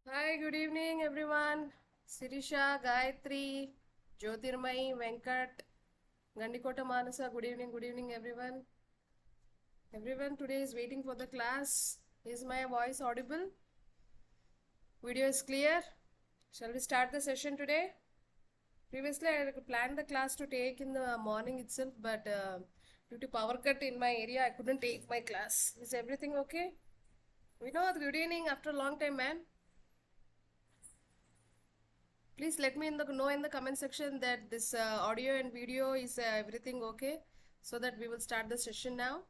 Hi, good evening everyone. Sirisha, Gayatri, Jyotirmai, Venkat, Gandikota Manasa, good evening everyone. Everyone today is waiting for the class. Is my voice audible? Video is clear? Shall we start the session today? Previously, I planned the class to take in the morning itself, but due to power cut in my area, I couldn't take my class. Is everything okay? Vinod, good evening after a long time, man. Please let me know in the comment section that this audio and video is everything okay, so that we will start the session now.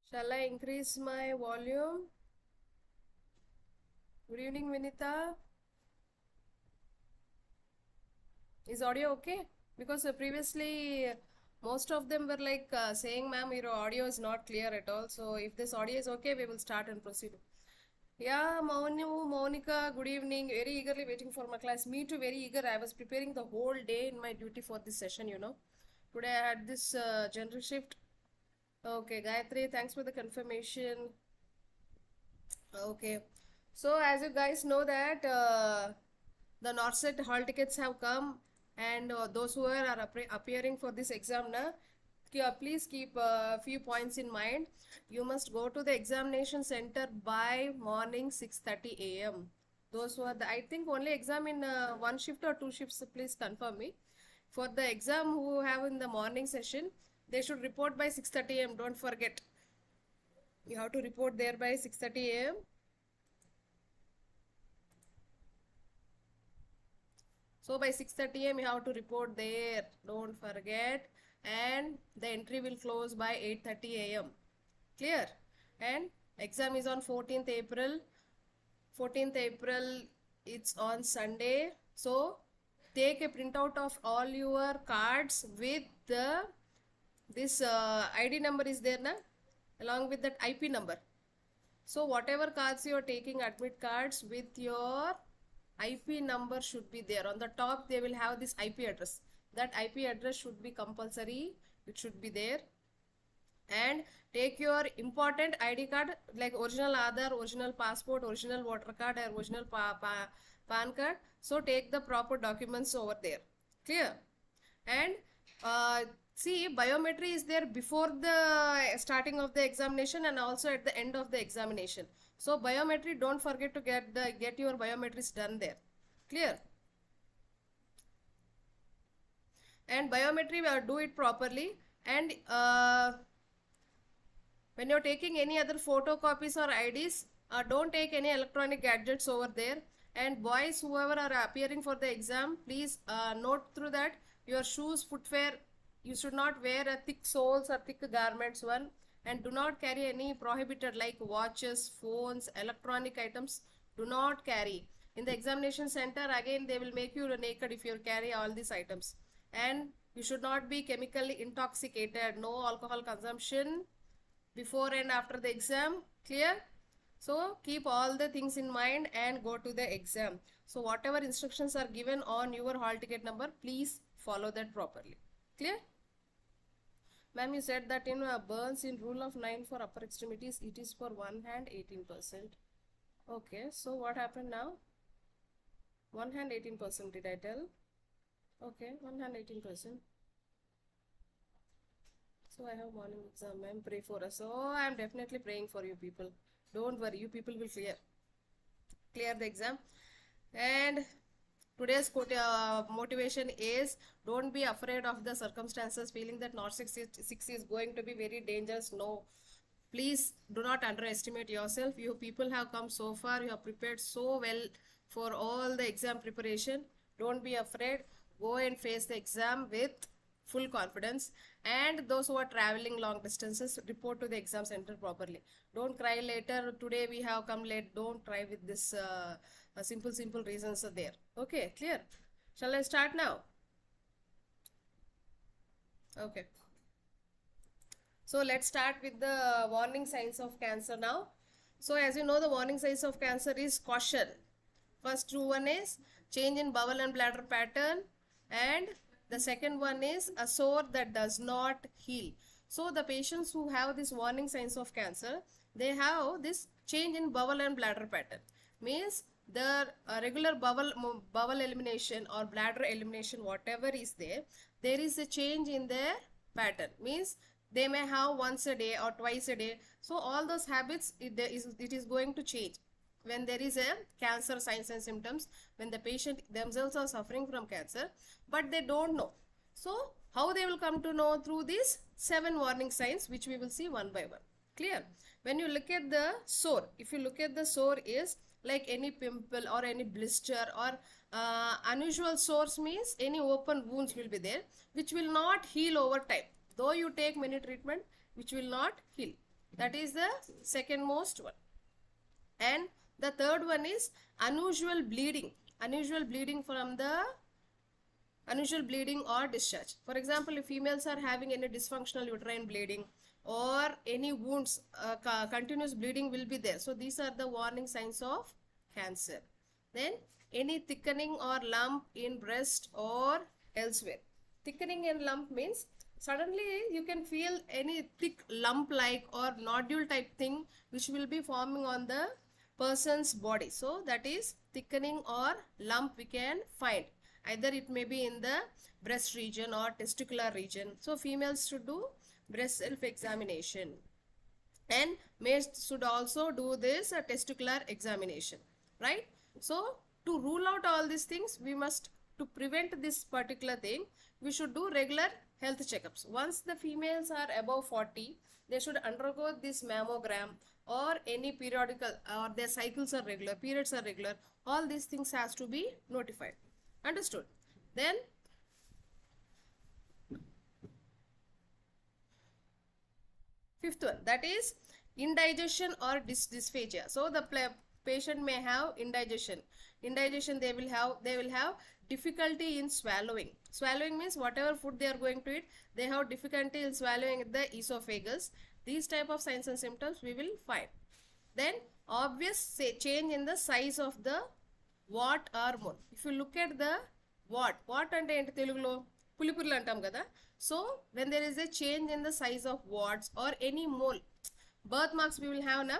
Shall I increase my volume? Good evening, Vinita. Is audio okay? Because previously most of them were like saying, ma'am, your audio is not clear at all. So if this audio is okay, we will start and proceed. Yeah, Monica, good evening. Very eagerly waiting for my class. Me too, very eager. I was preparing the whole day in my duty for this session, you know. Today I had this general shift. Okay, Gayatri, thanks for the confirmation. Okay. So as you guys know that the NORCET hall tickets have come, and those who are appearing for this exam na, please keep a few points in mind. You must go to the examination center by morning 6:30 a.m. Those who are I think only exam in one shift or two shifts, please confirm me. For the exam who have in the morning session, they should report by 6:30 a.m. Don't forget. You have to report there by 6:30 a.m. So by 6:30 a.m. you have to report there. Don't forget. And the entry will close by 8:30 a.m. Clear? And exam is on 14th April. 14th April, it's on Sunday. So take a printout of all your cards with this ID number is there na, along with that IP number. So whatever cards you are taking, admit cards with your IP number should be there. On the top, they will have this IP address. That IP address should be compulsory. It should be there. And take your important ID card like original Aadhaar, original passport, original voter card, or original PAN card. So take the proper documents over there. Clear? And see, biometry is there before the starting of the examination and also at the end of the examination. So biometry, don't forget to get your biometries done there. Clear? And biometry, do it properly. And when you're taking any other photocopies or IDs, don't take any electronic gadgets over there. And boys, whoever are appearing for the exam, please note through that your shoes, footwear, you should not wear a thick soles or thick garments one. And do not carry any prohibited like watches, phones, electronic items. Do not carry. In the examination center, again, they will make you naked if you carry all these items. And you should not be chemically intoxicated. No alcohol consumption before and after the exam. Clear? So keep all the things in mind and go to the exam. So whatever instructions are given on your hall ticket number, please follow that properly. Clear? Ma'am, you said that in burns in rule of 9 for upper extremities, it is for one hand 18%. Okay, so what happened now? One hand 18% did I tell? Okay, one hand 18%. So I have morning exam, ma'am. Pray for us. Oh, I am definitely praying for you people. Don't worry, you people will clear the exam. And today's motivation is don't be afraid of the circumstances, feeling that NORCET is going to be very dangerous. No, please do not underestimate yourself. You people have come so far. You have prepared so well for all the exam preparation. Don't be afraid. Go and face the exam with full confidence. And those who are traveling long distances, report to the exam center properly. Don't cry later. Today we have come late. Don't try with this simple reasons are there. Okay, clear? Shall I start now? Okay. So let's start with the warning signs of cancer now. So as you know, the warning signs of cancer is caution. First two one is change in bowel and bladder pattern, and the second one is a sore that does not heal. So the patients who have these warning signs of cancer, they have this change in bowel and bladder pattern. Means the regular bowel elimination or bladder elimination, whatever is there, there is a change in their pattern. Means they may have once a day or twice a day. So all those habits, it is going to change when there is a cancer signs and symptoms, when the patient themselves are suffering from cancer, but they don't know. So how they will come to know? Through these 7 warning signs, which we will see one by one. Clear? When you look at the sore, if you look at the sore is like any pimple or any blister or unusual sores, means any open wounds will be there, which will not heal over time. Though you take many treatment, which will not heal. That is the second most one. And the third one is unusual bleeding. Unusual bleeding or discharge. For example, if females are having any dysfunctional uterine bleeding or any wounds, continuous bleeding will be there. So these are the warning signs of cancer. Then any thickening or lump in breast or elsewhere. Thickening and lump means suddenly you can feel any thick lump like or nodule type thing which will be forming on the person's body. So that is thickening or lump we can find. Either it may be in the breast region or testicular region. So females should do breast self-examination. And males should also do this testicular examination. Right? So to rule out all these things, we must, to prevent this particular thing, we should do regular health checkups. Once the females are above 40, they should undergo this mammogram or any periodical, or their cycles are regular, periods are regular. All these things has to be notified. Understood? Then fifth one, that is indigestion or dysphagia. So the patient may have indigestion. Indigestion, they will have difficulty in swallowing. Swallowing means whatever food they are going to eat, they have difficulty in swallowing the esophagus. These type of signs and symptoms we will find. Then obvious change in the size of the wart or mole. If you look at the wart ante enti Telugulo pulipurlu antam kada. So when there is a change in the size of warts or any mole, birthmarks we will have now,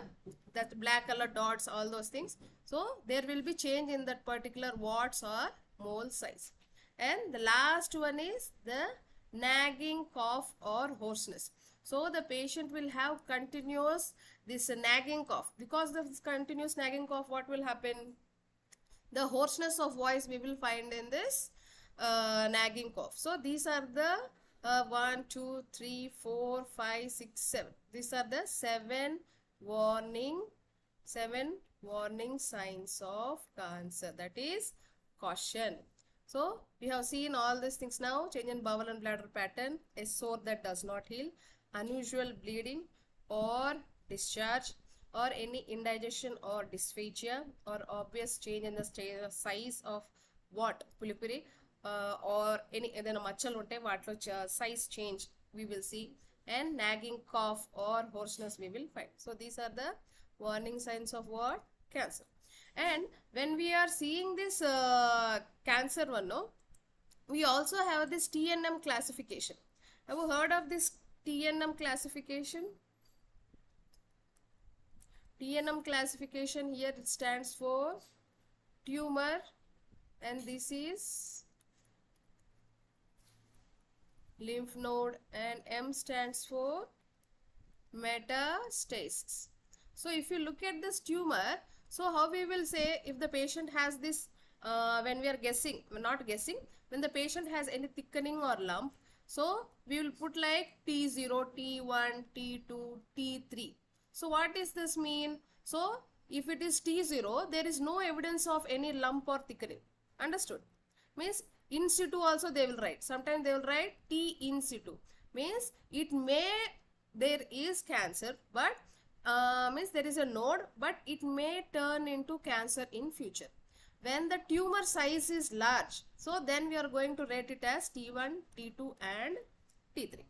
that black color dots, all those things. So there will be change in that particular warts or mole size. And the last one is the nagging cough or hoarseness. So the patient will have continuous this nagging cough. Because of this continuous nagging cough, what will happen? The hoarseness of voice we will find in this nagging cough. So these are the 1, 2, 3, 4, 5, 6, 7. These are the 7 warning signs of cancer. That is caution. So we have seen all these things now. Change in bowel and bladder pattern, a sore that does not heal, unusual bleeding or discharge, or any indigestion or dysphagia, or obvious change in the size of what? Pulipuri, or any ఏదైనా మచ్చలు ఉంటే వాటిలో size change we will see, and nagging cough or hoarseness we will find. So these are the warning signs of what? Cancer. And when we are seeing this cancer one, no, we also have this TNM classification. Have you heard of this TNM classification? TNM classification, here it stands for tumor, and this is lymph node, and M stands for metastasis. So if you look at this tumor, so how we will say if the patient has this, when we are guessing, not guessing, when the patient has any thickening or lump, so we will put like T0, T1, T2, T3. So what does this mean? So if it is T0, there is no evidence of any lump or thickening. Understood? Means in situ also they will write. Sometimes they will write T in situ. Means it may, there is cancer, but means there is a node, but it may turn into cancer in future. When the tumor size is large, so then we are going to rate it as T1, T2 and T3.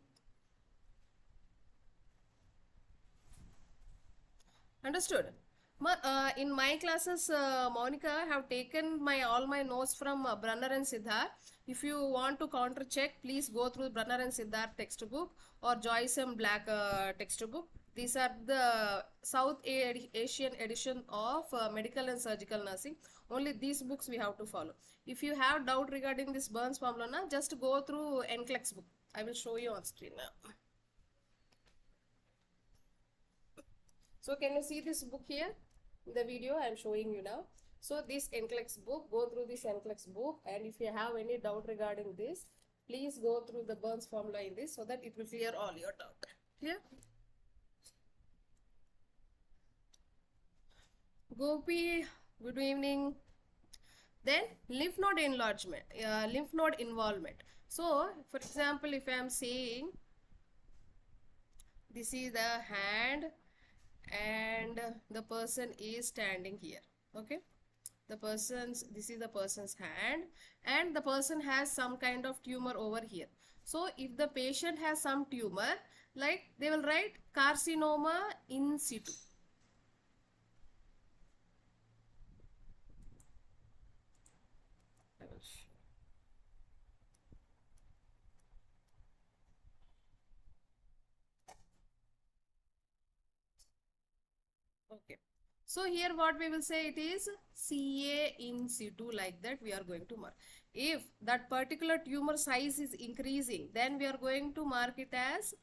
Understood? In my classes, Monica have taken all my notes from Brunner and Siddharth. If you want to counter check, please go through Brunner and Siddharth textbook or Joyce and Black textbook. These are the South Asian edition of medical and surgical nursing. Only these books we have to follow. If you have doubt regarding this Burns formula, just go through NCLEX book. I will show you on screen now. So can you see this book here? The video I am showing you now. So this NCLEX book, go through this NCLEX book, and if you have any doubt regarding this, please go through the Burns formula in this so that it will clear all your doubt. Clear? Gopi, good evening. Then lymph node enlargement, lymph node involvement. So for example, if I am saying this is the hand and the person is standing here, okay, this is the person's hand and the person has some kind of tumor over here. So if the patient has some tumor, like they will write carcinoma in situ. Okay, so here what we will say, it is CA in situ, like that we are going to mark. If that particular tumor size is increasing, then we are going to mark it as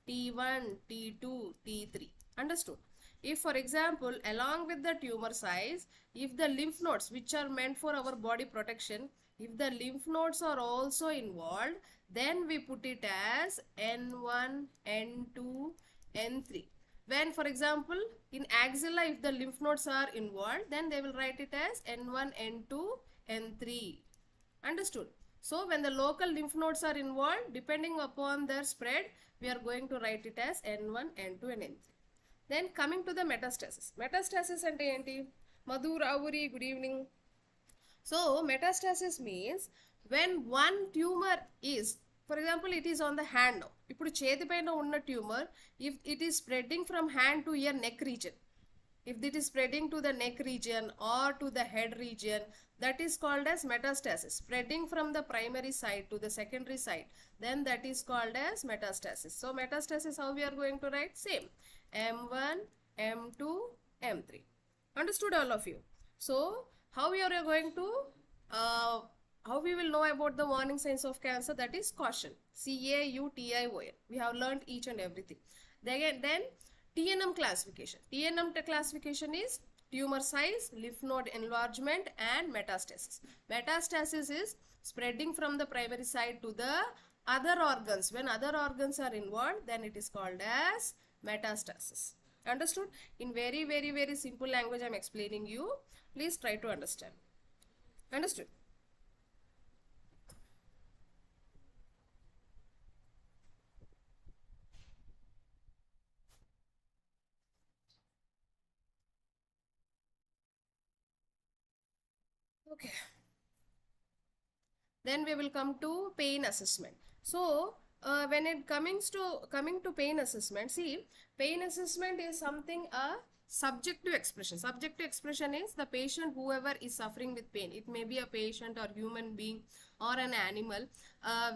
T1, T2, T3. Understood? If for example, along with the tumor size, if the lymph nodes which are meant for our body protection, if the lymph nodes are also involved, then we put it as N1, N2, N3. When for example in axilla, if the lymph nodes are involved, then they will write it as N1, N2, N3. Understood? So when the local lymph nodes are involved, depending upon their spread, we are going to write it as N1, N2 and N3. Then coming to the metastasis. Metastasis ante enti? Madhu Ravuri, good evening. So metastasis means when one tumor is, for example, it is on the hand now. ఇప్పుడు చేతి పైన ఉన్న tumor, if it is spreading from hand to your neck region, if it is spreading to the neck region or to the head region, that is called as metastasis. Spreading from the primary side to the secondary side, then that is called as metastasis. So metastasis, how we are going to write? Same, M1, M2, M3. Understood all of you? So how we are going to how we will know about the warning signs of cancer? That is caution, CAUTION. We have learned each and everything. Then TNM classification. TNM classification is tumor size, lymph node enlargement and metastasis. Metastasis is spreading from the primary side to the other organs. When other organs are involved, then it is called as metastasis. Understood? In very, very, very simple language I am explaining you. Please try to understand. Understood? Okay. Then we will come to pain assessment. So when it coming to pain assessment, see, pain assessment is something subjective expression. Subjective expression is the patient, whoever is suffering with pain. It may be a patient or human being or an animal.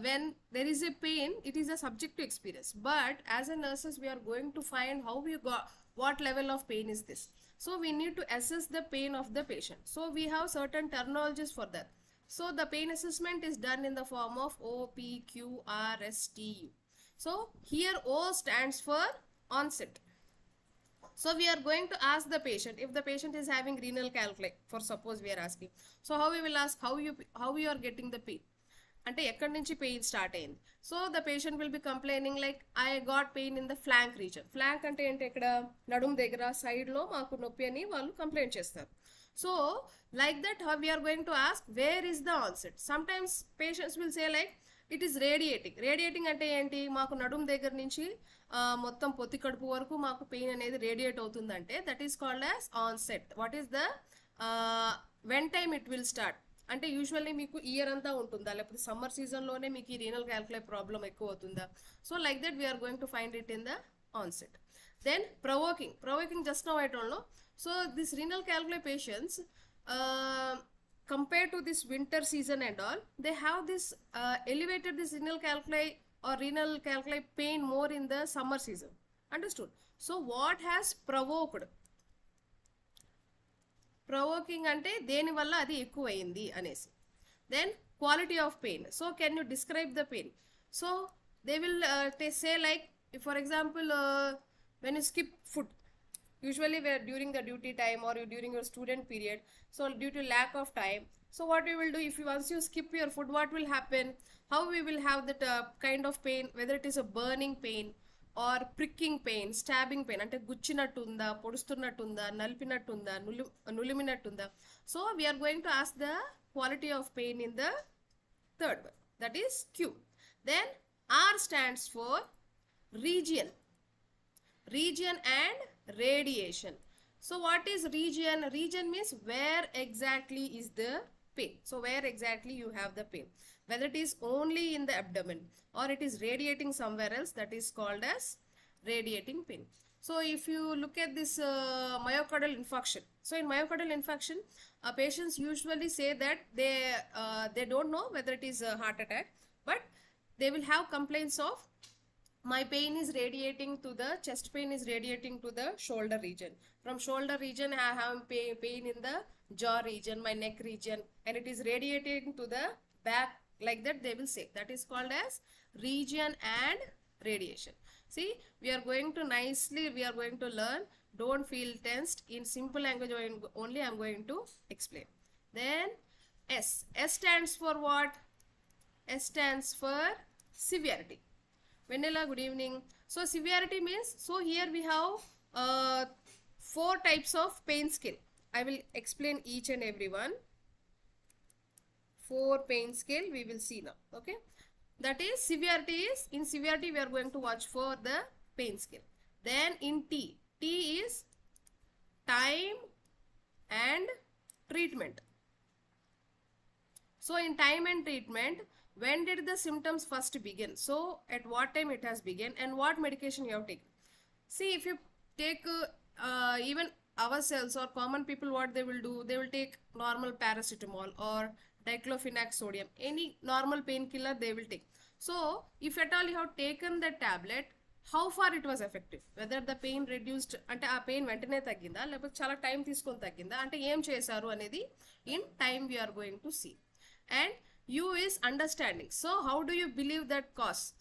When there is a pain, it is a subjective experience. But as a nurses, we are going to find how we got, what level of pain is this. So we need to assess the pain of the patient. So we have certain terminologies for that. So the pain assessment is done in the form of OPQRSTU. So here O stands for onset. So we are going to ask the patient, if the patient is having renal calculi, for suppose we are asking. So how we will ask, how you are getting the pain? అంటే ఎక్కడి నుంచి pain start అయింది. So the patient will be complaining like I got pain in the flank reason. Flank అంటే ఏంటి? ఇక్కడ నడుము దగ్గర సైడ్లో మాకు నొప్పి అని వాళ్ళు కంప్లైంట్ చేస్తారు. So like that how we're going to ask where is the onset. Sometimes patients will say like it is radiating. Radiating అంటే ఏంటి? మాకు నడుము దగ్గర నుంచి మొత్తం పొత్తి కడుపు వరకు మాకు పెయిన్ అనేది రేడియేట్ అవుతుందంటే that is called as onset. What is the when time it will start అంటే యూజువల్లీ మీకు ఇయర్ అంతా ఉంటుందా, లేకపోతే సమ్మర్ సీజన్లోనే మీకు ఈ రీనల్ క్యాల్కులై ప్రాబ్లం ఎక్కువ అవుతుందా? So like that we're going to find it in the onset. Then provoking just now I told no. So this renal calculi patients, compared to this winter season and all, they have this elevated this renal calculi or renal calculi pain more in the summer season. Understood? So what has provoked? Provoking ante deni valla adi ekku ayindi anesi. Then quality of pain. So can you describe the pain? So they will say like, if for example when you skip food, usually where during the duty time or during your student period, so due to lack of time, so what you will do, if you once you skip your food, what will happen? How we will have that kind of pain, whether it is a burning pain or pricking pain, stabbing pain, ante guchinatunda, podustunnatunda, nalpinatunda, nuliminatunda. So we are going to ask the quality of pain in the third one, that is Q. Then R stands for region and radiation. So what is region? Region means where exactly is the pain. So where exactly you have the pain, whether it is only in the abdomen or it is radiating somewhere else, that is called as radiating pain. So if you look at this myocardial infarction, so in myocardial infarction, patients usually say that they don't know whether it is a heart attack, but they will have complaints of my pain is radiating to the chest, pain is radiating to the shoulder region. From shoulder region I have pain in the jaw region, my neck region, and it is radiating to the back, like that they will say. That is called as region and radiation. See, we are going to learn. Don't feel tensed. In simple language only I am going to explain. Then S stands for what? S stands for severity. Vanilla, good evening. So severity means, so here we have 4 types of pain scale. I will explain each and every one. 4 pain scale we will see now. Okay, that is severity. In severity we are going to watch for the pain scale. Then in T is time and treatment. So in time and treatment, when did the symptoms first begin? So at what time it has begun and what medication you have taken. See, if you take even ourselves or common people, what they will do, they will take normal paracetamol or diclofenac sodium, any normal painkiller they will take. So if at all you have taken the tablet, how far it was effective, whether the pain reduced, ante aa pain ventane tagginda lepothe chala time teeskoni tagginda, ante em chesaru anedi in time we are going to see. And U is understanding. So how do you believe that cause?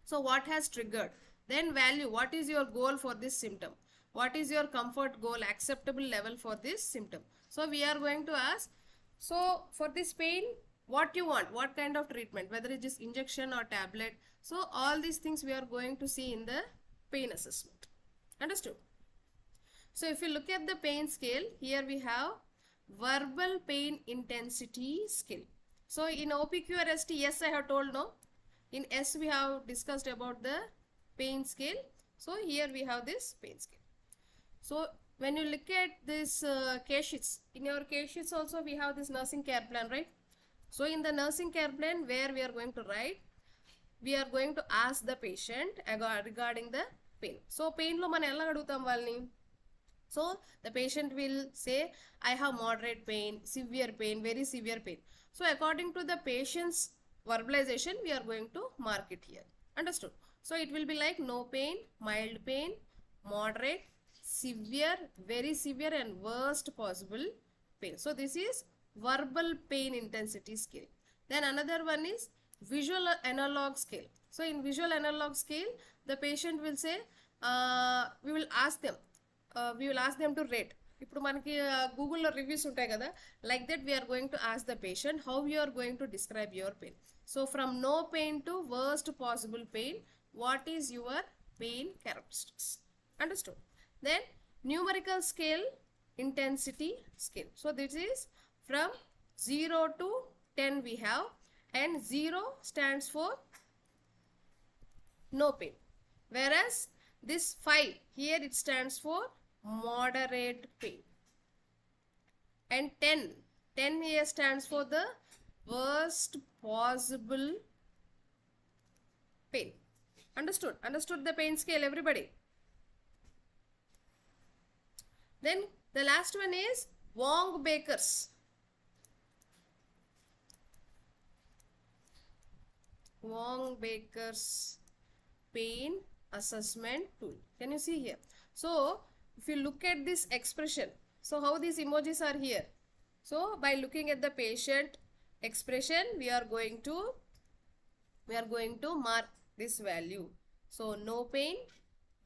So what has triggered? Then value, what is your goal for this symptom? What is your comfort goal, acceptable level for this symptom? So we are going to ask, so for this pain, what you want, what kind of treatment, whether it is injection or tablet. So all these things we are going to see in the pain assessment. Understood? So if you look at the pain scale, here we have verbal pain intensity scale. So in OPQ or ST, yes, I have told no. In S we have discussed about the pain scale. So here we have this pain scale. So when you look at this case sheets, in your case sheets also we have this nursing care plan, right? So in the nursing care plan, where we are going to write, we are going to ask the patient regarding the pain. So pain lo man ella adugutam valni. So the patient will say, I have moderate pain, severe pain, very severe pain. So according to the patient's verbalization, we are going to mark it here. Understood? So it will be like no pain, mild pain, moderate, severe, very severe, and worst possible pain. So this is verbal pain intensity scale. Then another one is visual analog scale. So in visual analog scale, the patient will say, we will ask them to rate. ఇప్పుడు మనకి గూగుల్లో reviews ఉంటాయి కదా, like that we're going to ask the patient how you are going to describe your pain. So from no pain to worst possible pain, what is your pain characteristics. Understood? Then numerical scale intensity scale. So this is from 0 to 10 we have, and 0 stands for no pain, whereas this 5 here it stands for moderate pain, and 10 here stands for the worst possible pain. Understood the pain scale, everybody? Then the last one is Wong-Baker's. Wong-Baker's pain assessment tool. Can you see here? So if you look at this expression, so how these emojis are here? So by looking at the patient expression, we are going to mark this value. So no pain,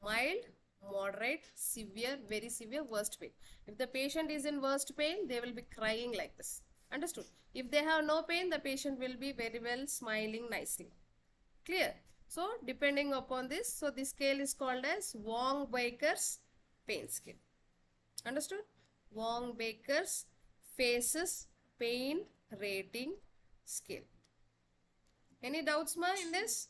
mild, moderate, severe, very severe, worst pain. If the patient is in worst pain, they will be crying like this. Understood? If they have no pain, the patient will be very well smiling nicely. Clear? So depending upon this, so this scale is called as Wong-Baker's pain scale. Understood? Wong-Baker's faces pain rating scale. Any doubts, ma, in this?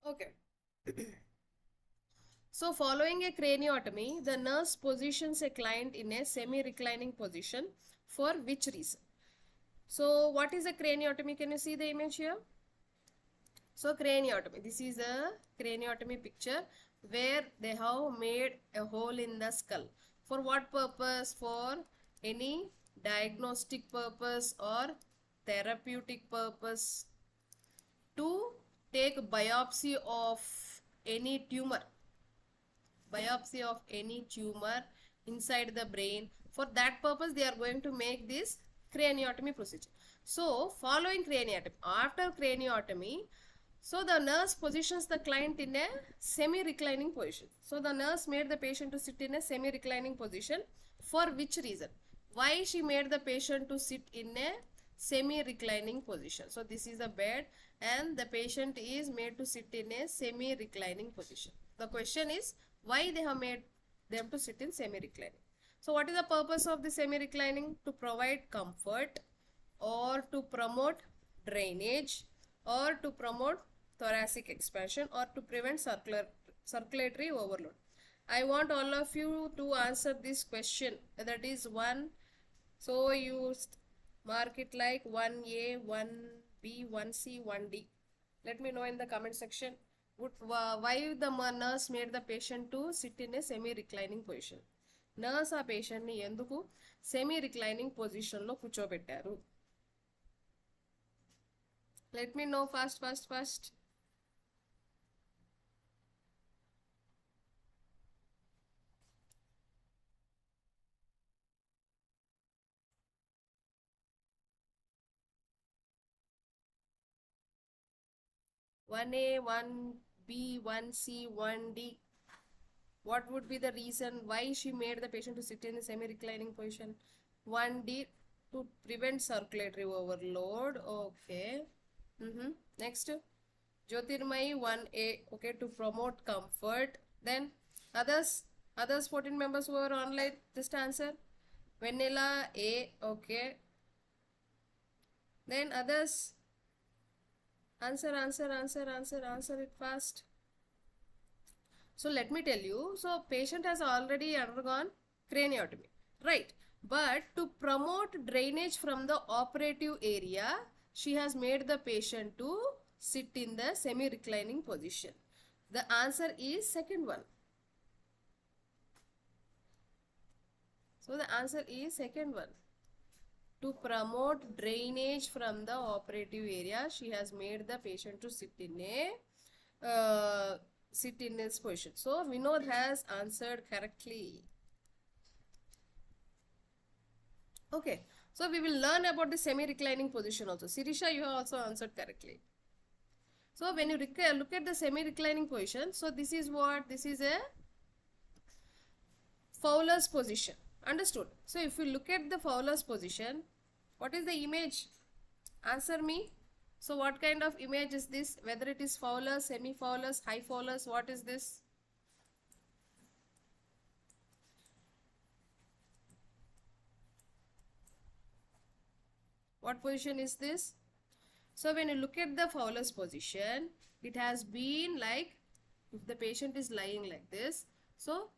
Okay. So following a craniotomy, the nurse positions a client in a semi-reclining position for which reason? So what is a craniotomy? Can you see the image here? So craniotomy, this is a craniotomy picture where they have made a hole in the skull. For what purpose? For any diagnostic purpose or therapeutic purpose, to take biopsy of any tumor. Biopsy of any tumor inside the brain. For that purpose, they are going to make this craniotomy procedure. So following craniotomy, after craniotomy, so the nurse positions the client in a semi-reclining position. So the nurse made the patient to sit in a semi-reclining position. For which reason? Why she made the patient to sit in a semi-reclining position? So this is a bed and the patient is made to sit in a semi-reclining position. The question is, why they have made them to sit in semi-reclining? So what is the purpose of the semi-reclining? To provide comfort or to promote drainage or to promote thoracic expansion or to prevent circulatory overload. I want all of you to answer this question. That is one. So you mark it like 1A, 1B, 1C, 1D. Let me know in the comment section why the nurse made the patient to sit in a semi-reclining position. Nurse ఆ patient ని ఎందుకు semi-reclining position లో కూర్చోబెట్టారు? Let me know fast. 1A, 1B, 1C, 1D. What would be the reason why she made the patient to sit in a semi-reclining position? 1D, to prevent circulatory overload. Okay. Next, Jyotirmai 1A. Okay, to promote comfort. Then others 14 members who are online, just answer. Vanilla A. Okay. Then others, answer it fast. So let me tell you, so patient has already undergone craniotomy, right? But to promote drainage from the operative area, she has made the patient to sit in the semi-reclining position. The answer is second one. So the answer is second one. To promote drainage from the operative area, she has made the patient to sit in this position. So Vinod has answered correctly. Okay, so we will learn about the semi-reclining position also. Sirisha, you have also answered correctly. So when you look at the semi-reclining position, so this is what? This is a Fowler's position. Understood? So if you look at the Fowler's position, what is the image? Answer me. So what kind of image is this? Whether it is Fowler's, semi-Fowler's, high Fowler's, what is this? What position is this? So when you look at the Fowler's position, it has been like, if the patient is lying like this, so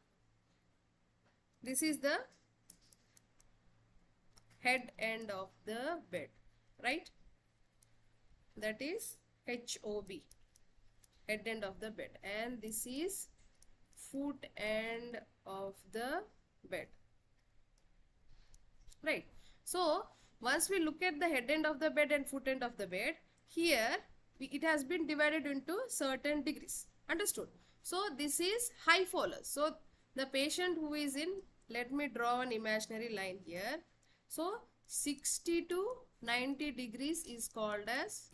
this is the head end of the bed, right? That is HOB, head end of the bed, and this is foot end of the bed, right? So once we look at the head end of the bed and foot end of the bed, here it has been divided into certain degrees, understood? So this is high Fowler. So the patient who is in, let me draw an imaginary line here. So 60 to 90 degrees is called as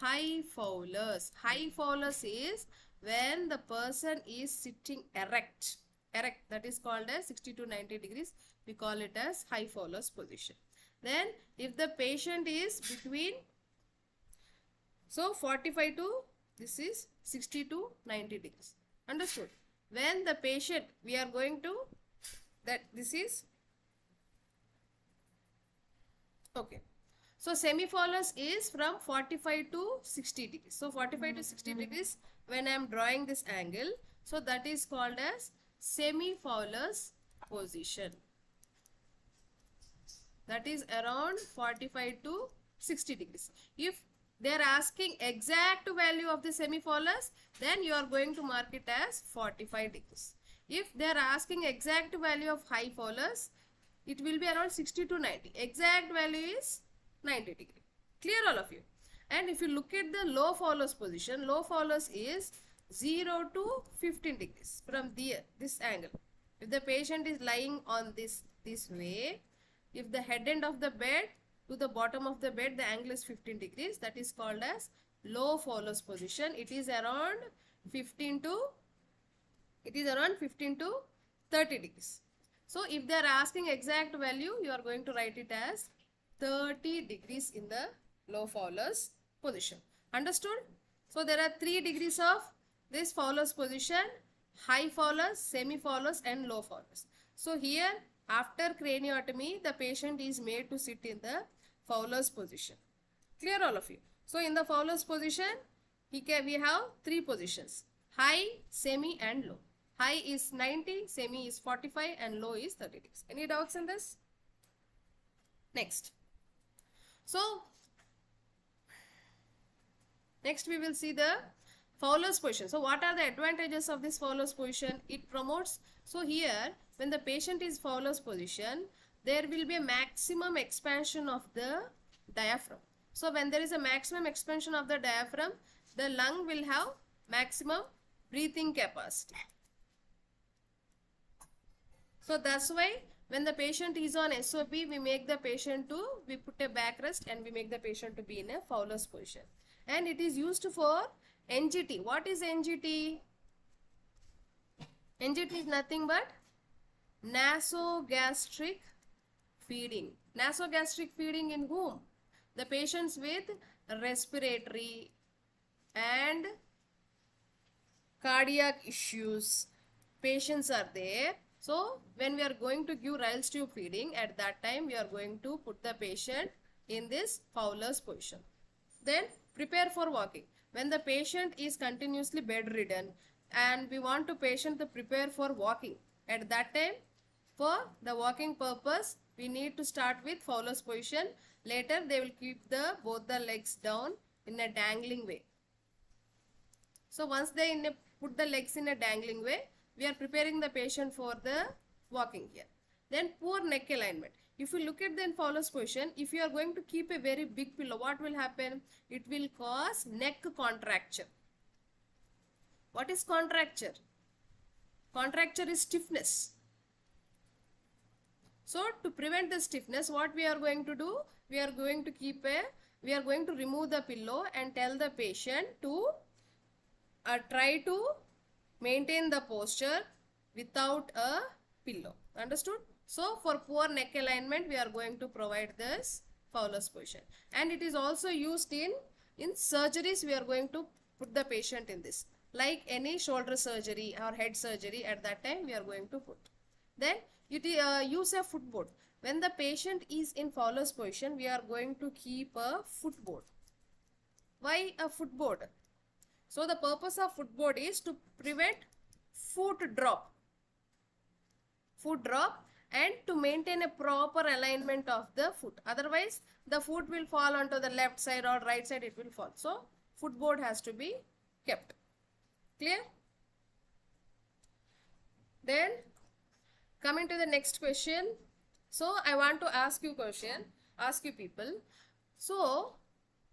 high Fowler's. High Fowler's is when the person is sitting erect. Erect, that is called as 60 to 90 degrees. We call it as high Fowler's position. Then if the patient is between, so 45 to, this is 60 to 90 degrees. Understood? When the patient, we are going to, that this is, okay. So semi-Fowler's is from 45 to 60 degrees. So 45 to 60 degrees when I am drawing this angle. So that is called as semi-Fowler's position. That is around 45 to 60 degrees. If they are asking exact value of the semi-Fowler's, then you are going to mark it as 45 degrees. If they are asking exact value of high Fowler's, it will be around 60 to 90. Exact value is 90 degree. Clear all of you? And if you look at the low Fowler's position, low Fowler's is 0 to 15 degrees from this angle. If the patient is lying on this way, if the head end of the bed to the bottom of the bed, the angle is 15 degrees, that is called as low Fowler's position. It is around 15 to 30 degrees. So if they are asking exact value, you are going to write it as 30 degrees in the low Fowler's position. Understood? So there are 3 degrees of this Fowler's position: high Fowler's, semi-Fowler's and low Fowler's. So here after craniotomy, the patient is made to sit in the Fowler's position. Clear all of you? So in the Fowler's position, we have 3 positions: high, semi and low. High is 90, semi is 45 and low is 30 degrees. Any doubts in this? Next. So next we will see the Fowler's position. So what are the advantages of this Fowler's position? It promotes, so here when the patient is Fowler's position, there will be a maximum expansion of the diaphragm. So when there is a maximum expansion of the diaphragm, the lung will have maximum breathing capacity. So that's why when the patient is on SOP, we make the patient to, we put a backrest and we make the patient to be in a Fowler's position. And it is used for NGT. What is NGT? NGT is nothing but nasogastric feeding. Nasogastric feeding in whom? The patients with respiratory and cardiac issues. Patients are there. So when we are going to give Ryle's tube feeding, at that time we are going to put the patient in this Fowler's position. Then prepare for walking. When the patient is continuously bedridden and we want to patient to prepare for walking, at that time for the walking purpose, we need to start with Fowler's position. Later they will keep both the legs down in a dangling way. So once they put the legs in a dangling way, we are preparing the patient for the walking here. Then poor neck alignment. If you look at the Fowler's position, if you are going to keep a very big pillow, what will happen? It will cause neck contracture. What is contracture? Contracture is stiffness. So to prevent the stiffness, what we are going to do? We are going to remove the pillow and tell the patient to try to maintain the posture without a pillow. Understood? So for poor neck alignment, we are going to provide this Fowler's position. And it is also used in surgeries. We are going to put the patient in this. Like any shoulder surgery or head surgery, at that time we are going to put. Then use a footboard. When the patient is in Fowler's position, we are going to keep a footboard. Why a footboard? So the purpose of footboard is to prevent foot drop. and to maintain a proper alignment of the foot. Otherwise, the foot will fall onto the left side or right side, it will fall. So, footboard has to be kept. Clear? Then, coming to the next question. So, I want to ask you people. So,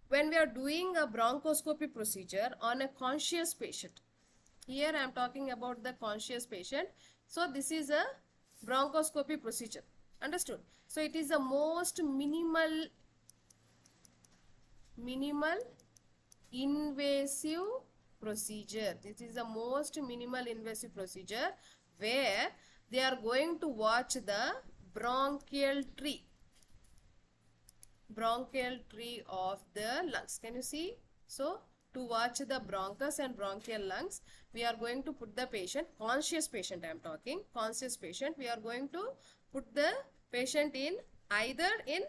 when we are doing a bronchoscopy procedure on a conscious patient, here I am talking about the conscious patient. So, this is a bronchoscopy procedure. Understood? So, it is the most minimal invasive procedure. This is the most minimal invasive procedure where they are going to watch the bronchial tree of the lungs. Can you see? So, to watch the bronchus and bronchial lungs, we are going to put the patient, conscious patient I am talking, conscious patient, we are going to put the patient in either in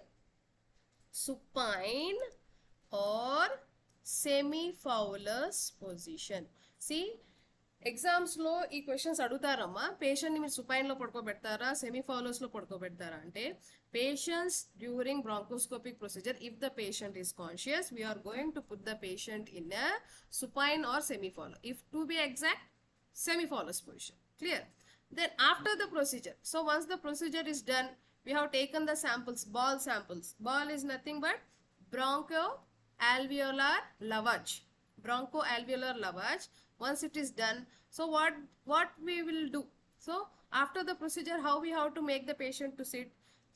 supine or semi-Fowler's position. See, exams లో ఈ questions అడుగుతారమ్మా, patient ని మీరు supine లో పడుకోబెడతారా, సెమీఫాలోస్ లో పడుకోబెడతారా అంటే, patients during bronchoscopic procedure, if the patient is conscious, we're going to put the patient in a supine or semi-Fowler. If to be exact, semi-Fowler's position. Clear? Then after the procedure, so once the procedure is done, we have taken the samples, ball samples. Ball is nothing but bronchoalveolar lavage. Bronchoalveolar lavage. Once it is done, so what we will do? So after the procedure, how we have to make the patient to sit?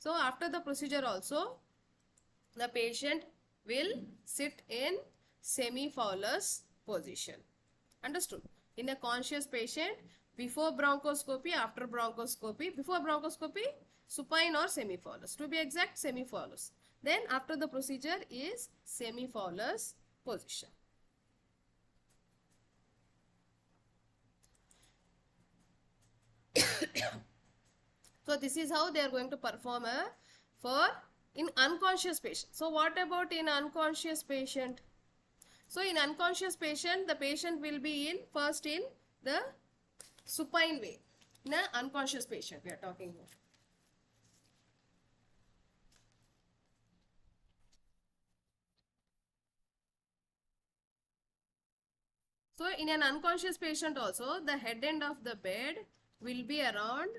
So after the procedure also, the patient will sit in semi-Fowler's position. Understood? In a conscious patient, before bronchoscopy, after bronchoscopy, before bronchoscopy, supine or semi-Fowler's. To be exact, semi-Fowler's. Then after the procedure is semi-Fowler's position. So this is how they are going to perform in unconscious patient. So what about in unconscious patient? So in unconscious patient, the patient will be first in the supine way. In an unconscious patient we are talking about. So in an unconscious patient also, the head end of the bed will be around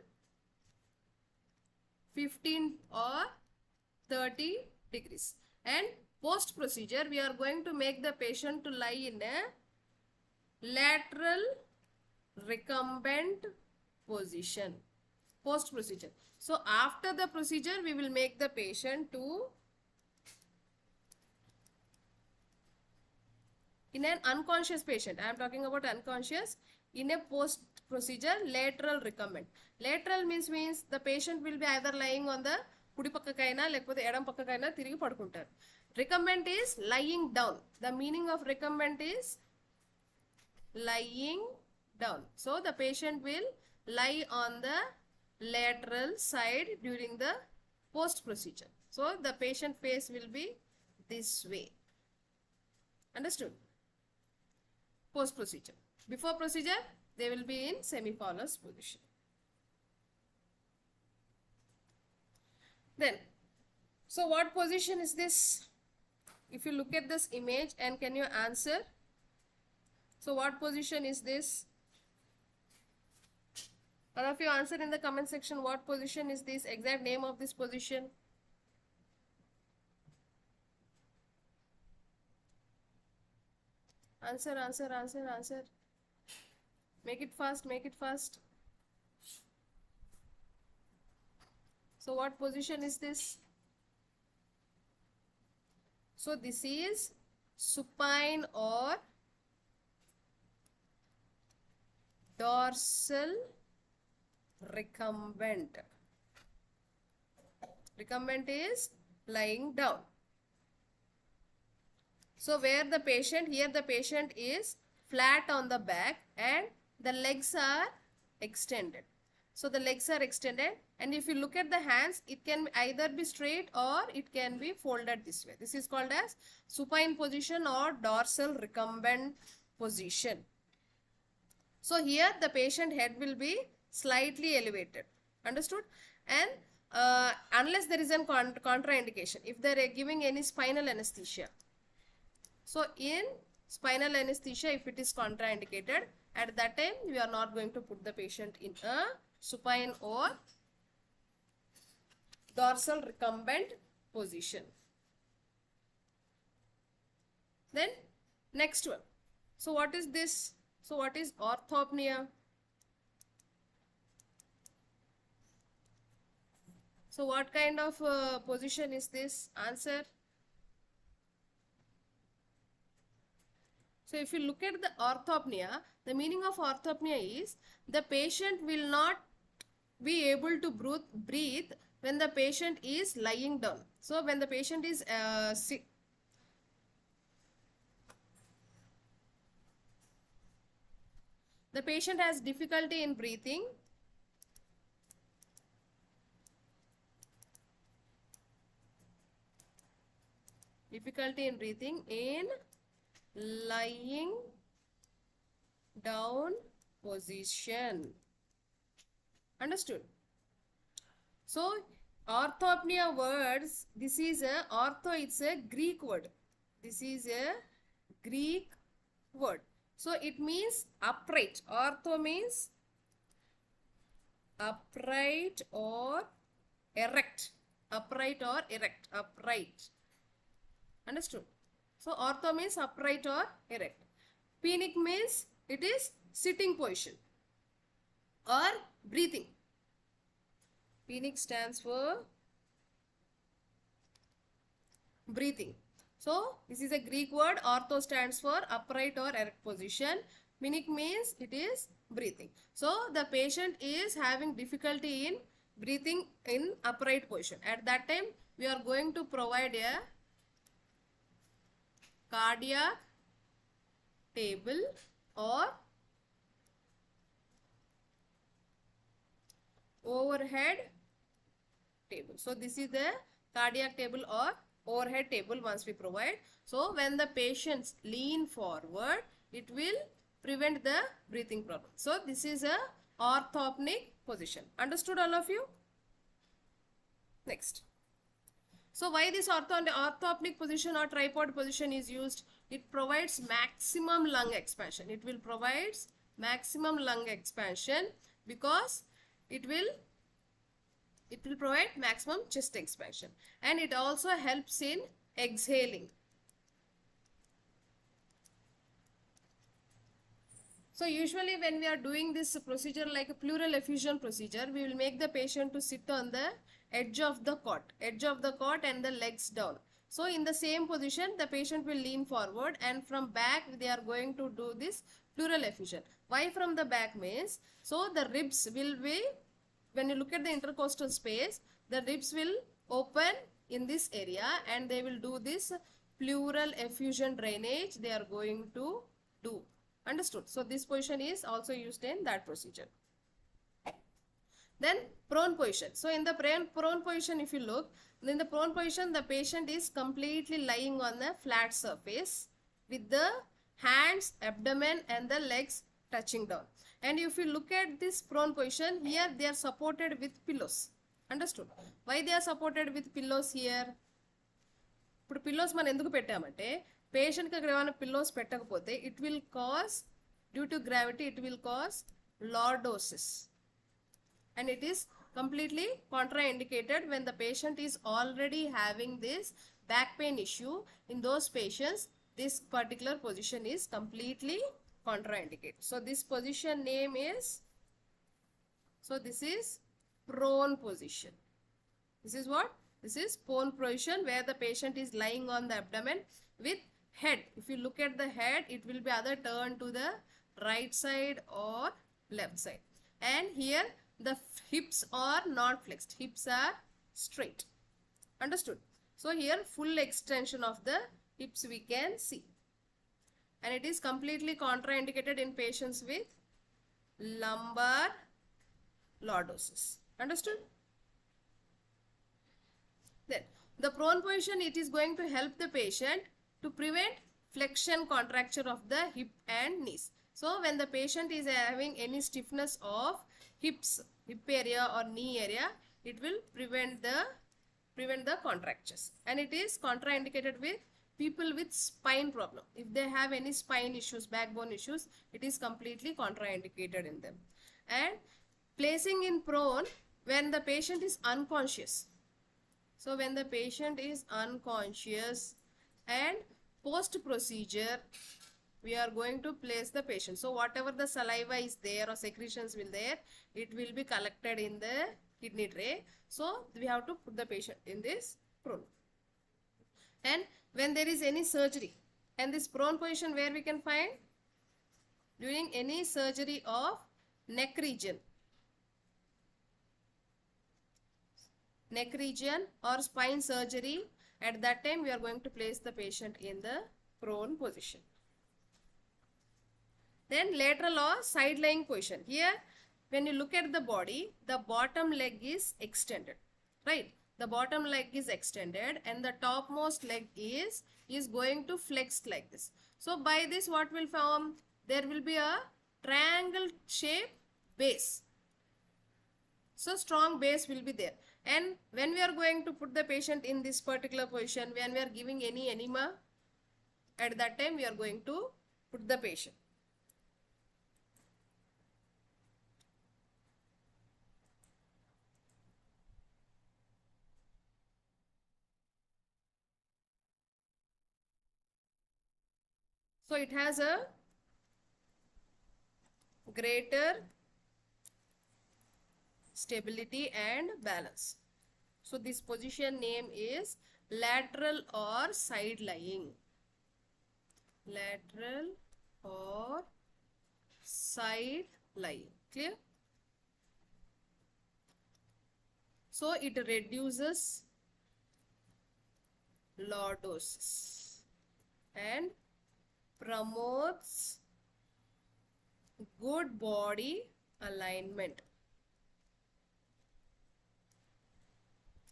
15 or 30 degrees. And post procedure, we are going to make the patient to lie in a lateral recumbent position. Post procedure. So after the procedure, we will make the patient to in an unconscious patient. I am talking about unconscious. In a post procedure, lateral recumbent. Lateral means the patient will be either lying on the కుడి పక్కకైనా లేకపోతే ఎడం పక్కకైనా తిరిగి పడుకుంటారు. Recumbent is lying down. The meaning of recumbent is lying down. So the patient will lie on the lateral side during the post procedure. So the patient face will be this way. Understood? Post procedure. Before procedure, they will be in semi-Fowler's position. Then, so what position is this? If you look at this image, and can you answer? So what position is this? All of you answer in the comment section, what position is this? Exact name of this position. Answer. Make it fast. So what position is this? So this is supine or dorsal recumbent. Recumbent is lying down. So where the patient, here the patient is flat on the back and the legs are extended. So the legs are extended, and if you look at the hands, it can either be straight or it can be folded this way. This is called as supine position or dorsal recumbent position. So here the patient head will be slightly elevated. Understood? And unless there is a contraindication, if they are giving any spinal anesthesia. So in spinal anesthesia, if it is contraindicated, at that time we are not going to put the patient in a supine or dorsal recumbent position. Then next one. So what is this? So what is orthopnea? So what kind of position is this? Answer. So if you look at the orthopnea, the meaning of orthopnea is the patient will not be able to breathe when the patient is lying down. So when the patient is the patient has difficulty in breathing. Difficulty in breathing in lying down position. Understood? So orthopnea words, this is a ortho, it's a Greek word. This is a Greek word. So it means upright. Ortho means upright or erect. Upright or erect. Upright. Understood? So ortho means upright or erect. Penic means it is sitting position or breathing. Penic stands for breathing. So this is a Greek word. Ortho stands for upright or erect position. Penic means it is breathing. So the patient is having difficulty in breathing in upright position. At that time we are going to provide a cardiac table or overhead table. So this is the cardiac table or overhead table once we provide. So when the patients lean forward, it will prevent the breathing problem. So this is a orthopneic position. Understood all of you? Next. So why this orthopneic position or tripod position is used? It provides maximum lung expansion. It will provide maximum lung expansion because it will provide maximum chest expansion, and it also helps in exhaling. So usually when we are doing this procedure like a pleural effusion procedure, we will make the patient to sit on the edge of the cot and the legs down. So in the same position, the patient will lean forward, and from back they are going to do this pleural effusion. Why from the back means, so the ribs will be, when you look at the intercostal space, the ribs will open in this area and they will do this pleural effusion drainage they are going to do. Understood? So this position is also used in that procedure. Then prone position. So in the prone position, if you look, in the prone position, the patient is completely lying on the flat surface with the hands, abdomen and the legs touching down. And if you look at this prone position, here they are supported with pillows. Understood? Why they are supported with pillows here? ఇప్పుడు pillows మనం ఎందుకు పెట్టామంటే పేషెంట్కి అక్కడ ఏమైనా pillows పెట్టకపోతే it will cause due to gravity it will cause lordosis, and it is completely contraindicated when the patient is already having this back pain issue. In those patients, this particular position is completely contraindicated. So this position name is, so this is prone position. This is what? This is prone position where the patient is lying on the abdomen with head. If you look at the head, it will be either turned to the right side or left side. And here the hips are not flexed. Hips are straight. Understood? So here full extension of the hips we can see. And it is completely contraindicated in patients with lumbar lordosis. Understood? Then the prone position, it is going to help the patient to prevent flexion contracture of the hip and knees. So when the patient is having any stiffness of hips, hip area or knee area, it will prevent the contractures, and it is contraindicated with people with spine problem. If they have any spine issues, backbone issues, it is completely contraindicated in them. And placing in prone when the patient is unconscious. So when the patient is unconscious and post procedure, we are going to place the patient. So whatever the saliva is there or secretions will there, it will be collected in the kidney tray. So we have to put the patient in this prone. And when there is any surgery, and this prone position where we can find during any surgery of neck region or spine surgery, at that time we are going to place the patient in the prone position. Then lateral or side lying position. Here when you look at the body, the bottom leg is extended, right? The bottom leg is extended and the topmost leg is going to flex like this. So by this what will form? There will be a triangle shape base. So strong base will be there. And when we are going to put the patient in this particular position, when we are giving any enema, at that time we are going to put the patient. So it has a greater stability and balance. So this position name is lateral or side lying. Lateral or side lying. Clear? So it reduces lordosis and promotes good body alignment.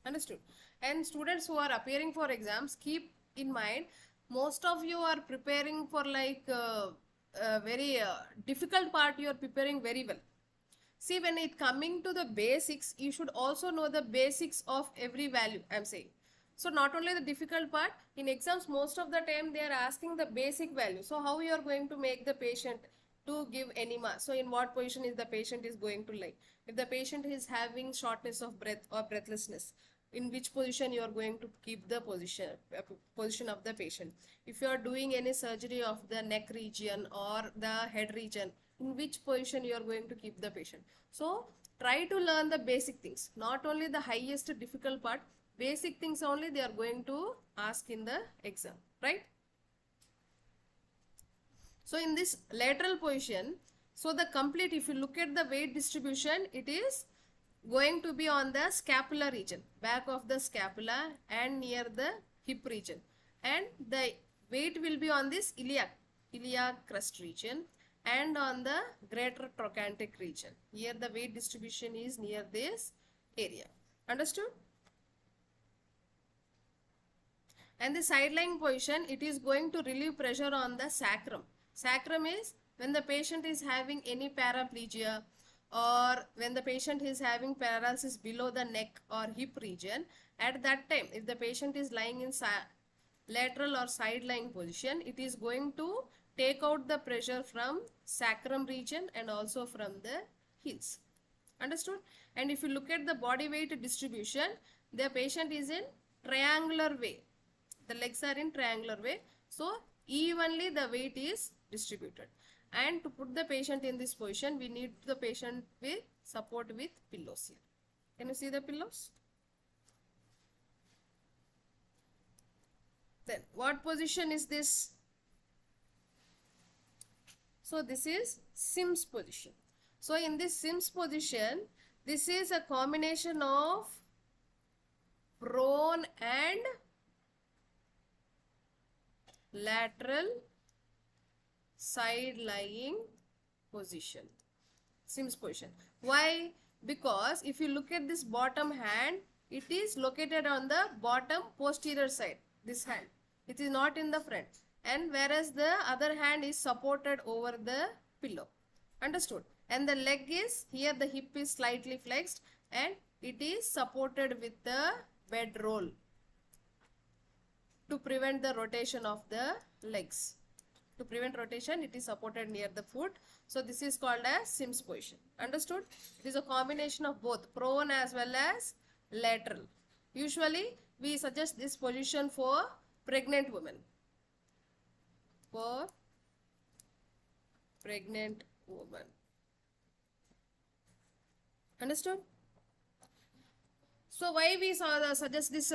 Understood? And students who are appearing for exams, keep in mind, most of you are preparing for like very difficult part. You are preparing very well. See, when it coming to the basics, you should also know the basics of every value, I am saying. So not only the difficult part, in exams most of the time they are asking the basic value. So how you are going to make the patient to give enema? So in what position is the patient is going to lie? If the patient is having shortness of breath or breathlessness, in which position you are going to keep the position of the patient? If you are doing any surgery of the neck region or the head region, in which position you are going to keep the patient? So try to learn the basic things, not only the highest difficult part. Basic things only they are going to ask in the exam, right? So in this lateral position, so the complete, if you look at the weight distribution, it is going to be on the scapular region, back of the scapula and near the hip region, and the weight will be on this iliac crest region and on the greater trochanteric region. Here the weight distribution is near this area. Understood? And the side lying position, it is going to relieve pressure on the sacrum. Sacrum is when the patient is having any paraplegia, or when the patient is having paralysis below the neck or hip region. At that time, if the patient is lying in lateral or side lying position, it is going to take out the pressure from sacrum region and also from the heels. Understood? And if you look at the body weight distribution, the patient is in triangular way. The legs are in triangular way. So evenly the weight is distributed. And to put the patient in this position, we need the patient with support with pillows here. Can you see the pillows? Then what position is this? So this is Sims position. So in this Sims position, this is a combination of prone and lateral side lying position, Sims position. Why? Because if you look at this bottom hand, it is located on the bottom posterior side, this hand. It is not in the front. And whereas the other hand is supported over the pillow. Understood? And the leg is, here the hip is slightly flexed and it is supported with the bedroll to prevent the rotation of the legs. To prevent rotation, it is supported near the foot. So this is called as Sims position. Understood? It is a combination of both prone as well as lateral. Usually, we suggest this position for pregnant women. For pregnant woman. Understood? So why we suggest this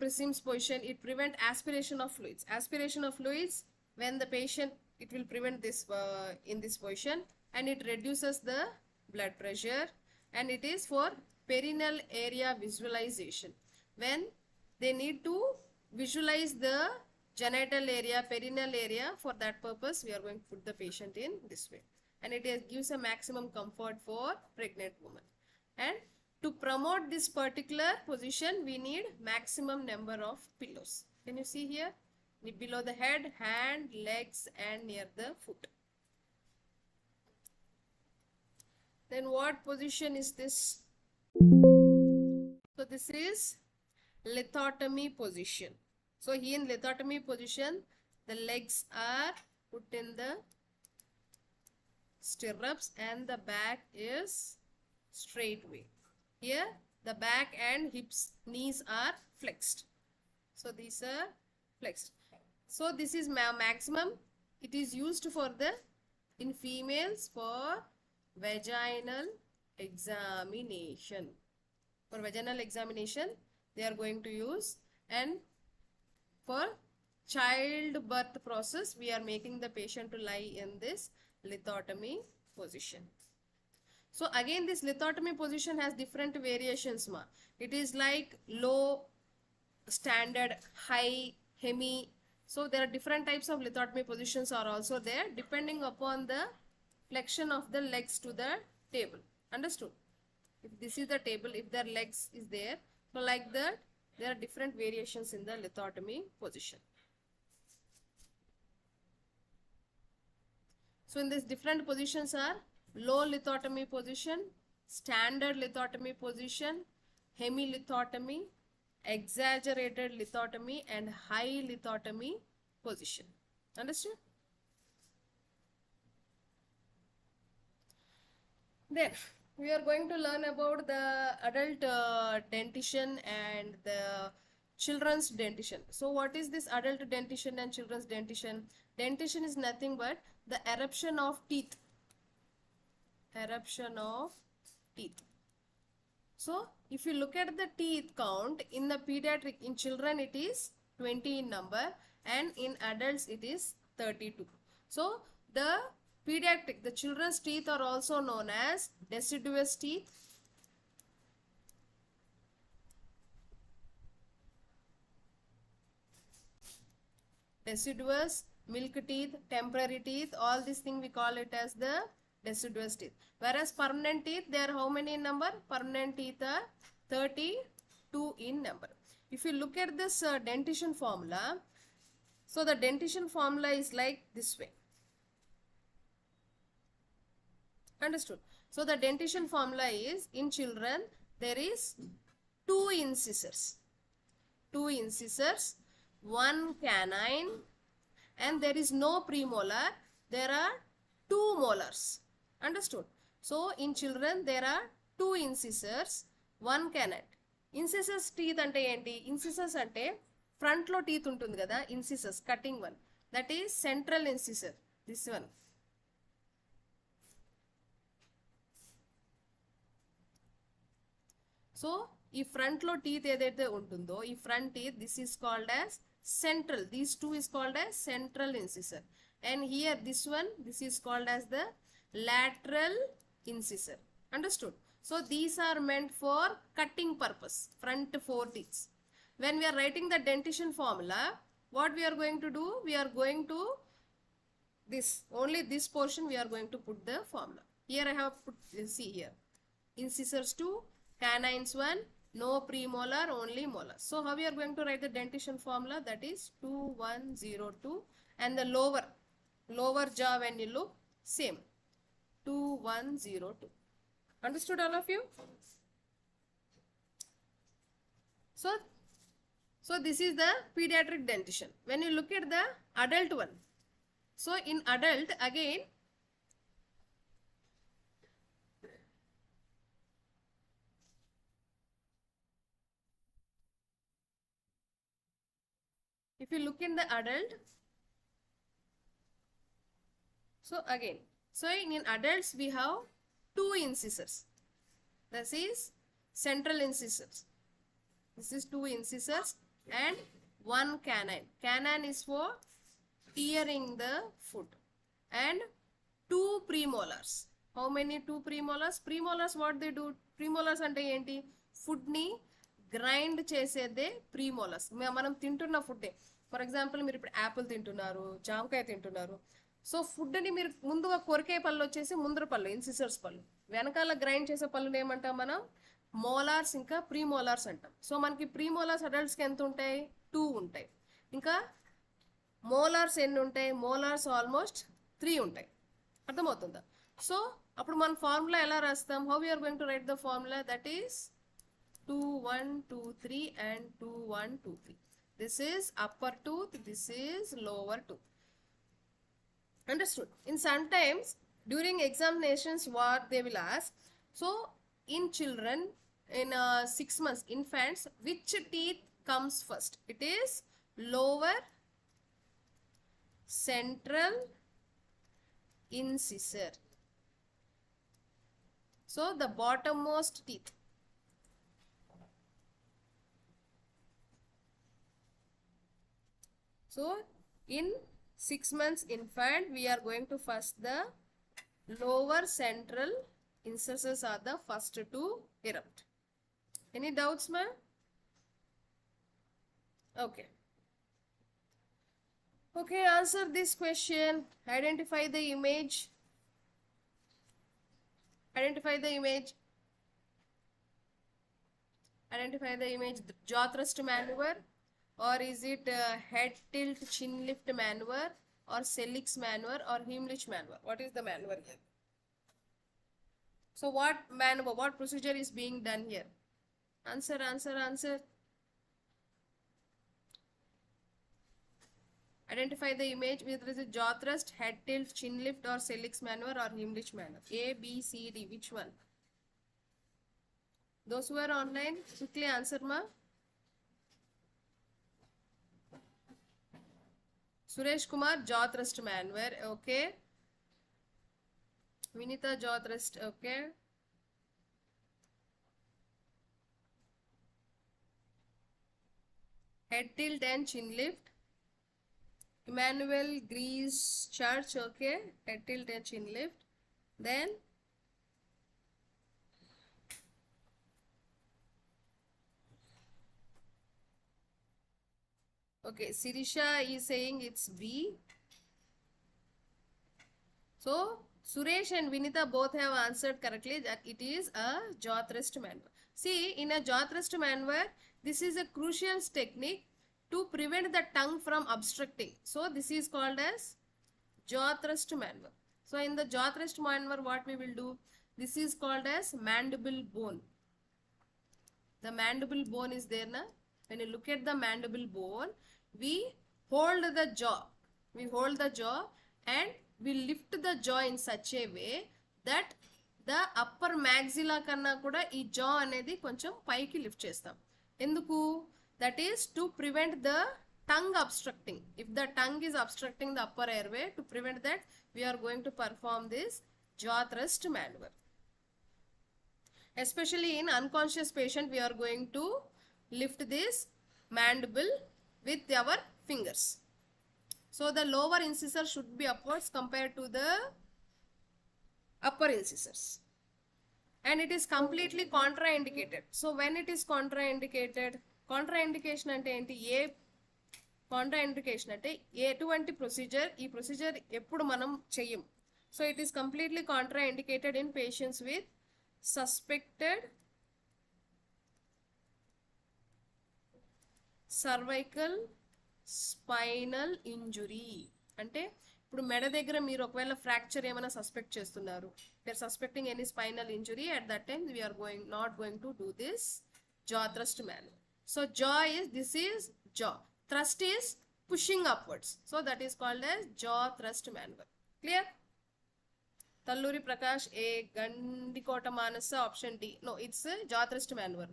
Sims position? It prevents aspiration of fluids. Aspiration of fluids, when the patient, it will prevent this in this position, and it reduces the blood pressure, and it is for perineal area visualization. When they need to visualize the genital area, perineal area, for that purpose we are going to put the patient in this way, and it gives a maximum comfort for pregnant women. And to promote this particular position, we need maximum number of pillows. Can you see here? Below the head, hand, legs, and near the foot. Then what position is this? So this is lithotomy position. So here in lithotomy position, the legs are put in the stirrups and the back is straight way. Here the back and hips, knees are flexed. So these are flexed. So this is maximum. It is used for the, in females, for vaginal examination. For vaginal examination they are going to use, and for childbirth process we are making the patient to lie in this lithotomy position. So again, this lithotomy position has different variations. It is like low, standard, high, hemi. So there are different types of lithotomy positions are also there, depending upon the flexion of the legs to the table. Understood? If this is the table, if their legs is there, so like that, there are different variations in the lithotomy position. So in these different positions are low lithotomy position, standard lithotomy position, hemilithotomy, exaggerated lithotomy, and high lithotomy position. Understood? Then we are going to learn about the adult dentition and the children's dentition. So what is this adult dentition and children's dentition? Dentition is nothing but the eruption of teeth. Eruption of teeth. So if you look at the teeth count in the pediatric, in children it is 20 in number, and in adults it is 32. So the pediatric, the children's teeth are also known as deciduous teeth, deciduous, milk teeth, temporary teeth, all these things we call it as the deciduous teeth. Whereas permanent teeth, they are how many in number? Permanent teeth are 32 in number. If you look at this dentition formula, so the dentition formula is like this way. Understood? So the dentition formula is, in children there is 2 incisors. 2 incisors, 1 canine, and there is no premolar. There are 2 molars. Understood? So in children there are 2 incisors, 1 canine. Incisors teeth ante enti? Incisors ante front lo teeth untundi kada, incisors, cutting one. That is central incisor. This one. So ఈ front లో teeth ఏదైతే ఉంటుందో, ఈ front teeth, this is called as central. These 2 is called as central incisor. And here this one, this is called as the lateral incisor. Understood? So these are meant for cutting purpose, front 4 teeth. When we are writing the dentition formula, what we are going to do? We are going to only this portion we are going to put the formula. Here I have put, see here, incisors 2, canines 1, no premolar, only molar. So how we are going to write the dentition formula? That is 2102, and the lower jaw when you look, same, 2102. Understood all of you? So this is the pediatric dentition. When you look at the adult one, so in adult again, if you look in the adult, so in adults we have two incisors. This is central incisors. This is two incisors and one canine. Canine is for tearing the food. And two premolars. How many two premolars? Premolars what they do? Premolars ante enti? Food ni grind chesede premolars. Manam tintunna food. For example, మీరు ఇప్పుడు Apple తింటున్నారు, జామకాయ తింటున్నారు. So food ని మీరు ముందుగా కొరికే పళ్ళు వచ్చేసి ముందర పళ్ళు, ఇన్సిసర్స్ పళ్ళు. వెనకాల గ్రైండ్ చేసే పళ్ళుని ఏమంటాం మనం? మోలార్స్ ఇంకా ప్రీమోలార్స్ అంటాం. సో మనకి ప్రీమోలార్స్ అడల్ట్స్కి ఎంత ఉంటాయి? 2 ఉంటాయి. ఇంకా మోలార్స్ ఎన్ని ఉంటాయి? మోలార్స్ ఆల్మోస్ట్ 3 ఉంటాయి. అర్థమవుతుందా? సో అప్పుడు మన ఫార్ములా ఎలా రాస్తాం? How we are going to write the formula? That is 2 1 2 3 and 2 1 2 3. This is upper tooth, this is lower tooth. Understood? In sometimes during examinations what they will ask, so in children in 6 months infants, which teeth comes first? It is lower central incisor. So the bottommost teeth. So in 6 months infant we are going to first the lower central incisors are the first to erupt. Any doubts, ma'am? Okay. Okay, answer this question. Identify the image. Identify the image. Identify the image. Jaw thrust maneuver, or is it head tilt chin lift maneuver, or Sellick's maneuver, or Heimlich maneuver? What is the maneuver here? So what maneuver, what procedure is being done here? Answer, answer, answer. Identify the image. Whether it is jaw thrust, head tilt, chin lift, or Sellick's maneuver, or Heimlich maneuver. A, B, C, D. Which one? Those who are online, quickly answer, ma. Suresh Kumar, jaw thrust maneuver. Okay. Vinita, jaw thrust. Okay. Head tilt and chin lift. Emmanuel Grease Church. Okay. Head tilt and chin lift. Then okay, Sirisha is saying it's B. So Suresh and Vinita both have answered correctly that it is a jaw thrust maneuver. See, in a jaw thrust maneuver, this is a crucial technique to prevent the tongue from obstructing. So this is called as jaw thrust maneuver. So in the jaw thrust maneuver, what we will do? This is called as mandible bone. The mandible bone is there, na? When you look at the mandible bone, we hold the jaw. We hold the jaw and we lift the jaw in such a way that the upper maxilla kanna kuda ee jaw anedi koncham paiki lift chestam. Enduku? That is to prevent the tongue obstructing. If the tongue is obstructing the upper airway, to prevent that, we are going to perform this jaw thrust maneuver. Especially in unconscious patient, we are going to lift this mandible with our fingers. So the lower incisor should be upwards compared to the upper incisors. And it is completely contraindicated. So when it is contraindicated, contraindication ante enti? A contraindication ante etuvanti procedure, ee procedure eppudu manam cheyam. So it is completely contraindicated in patients with suspected cervical spinal injury. అంటే ఇప్పుడు మెడ దగ్గర మీరు ఒకవేళ fracture ఏమైనా suspect చేస్తున్నారు, they are suspecting any spinal injury, at that time we are not going to do this jaw thrust maneuver. So jaw is, this is jaw. Thrust is pushing upwards. So that is called as jaw thrust maneuver. Clear? Talluri Prakash A. Gandikota Manasa option D. No, it's a jaw thrust maneuver.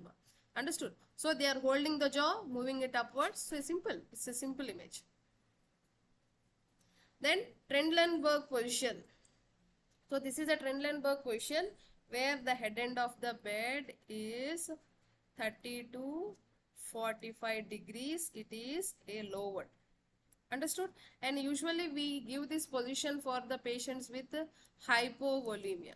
Understood? So they are holding the jaw, moving it upwards. So simple. It's a simple image. Then Trendelenburg position. So this is a Trendelenburg position where the head end of the bed is 30 to 45 degrees. It is a lowered. Understood? And usually we give this position for the patients with hypovolemia.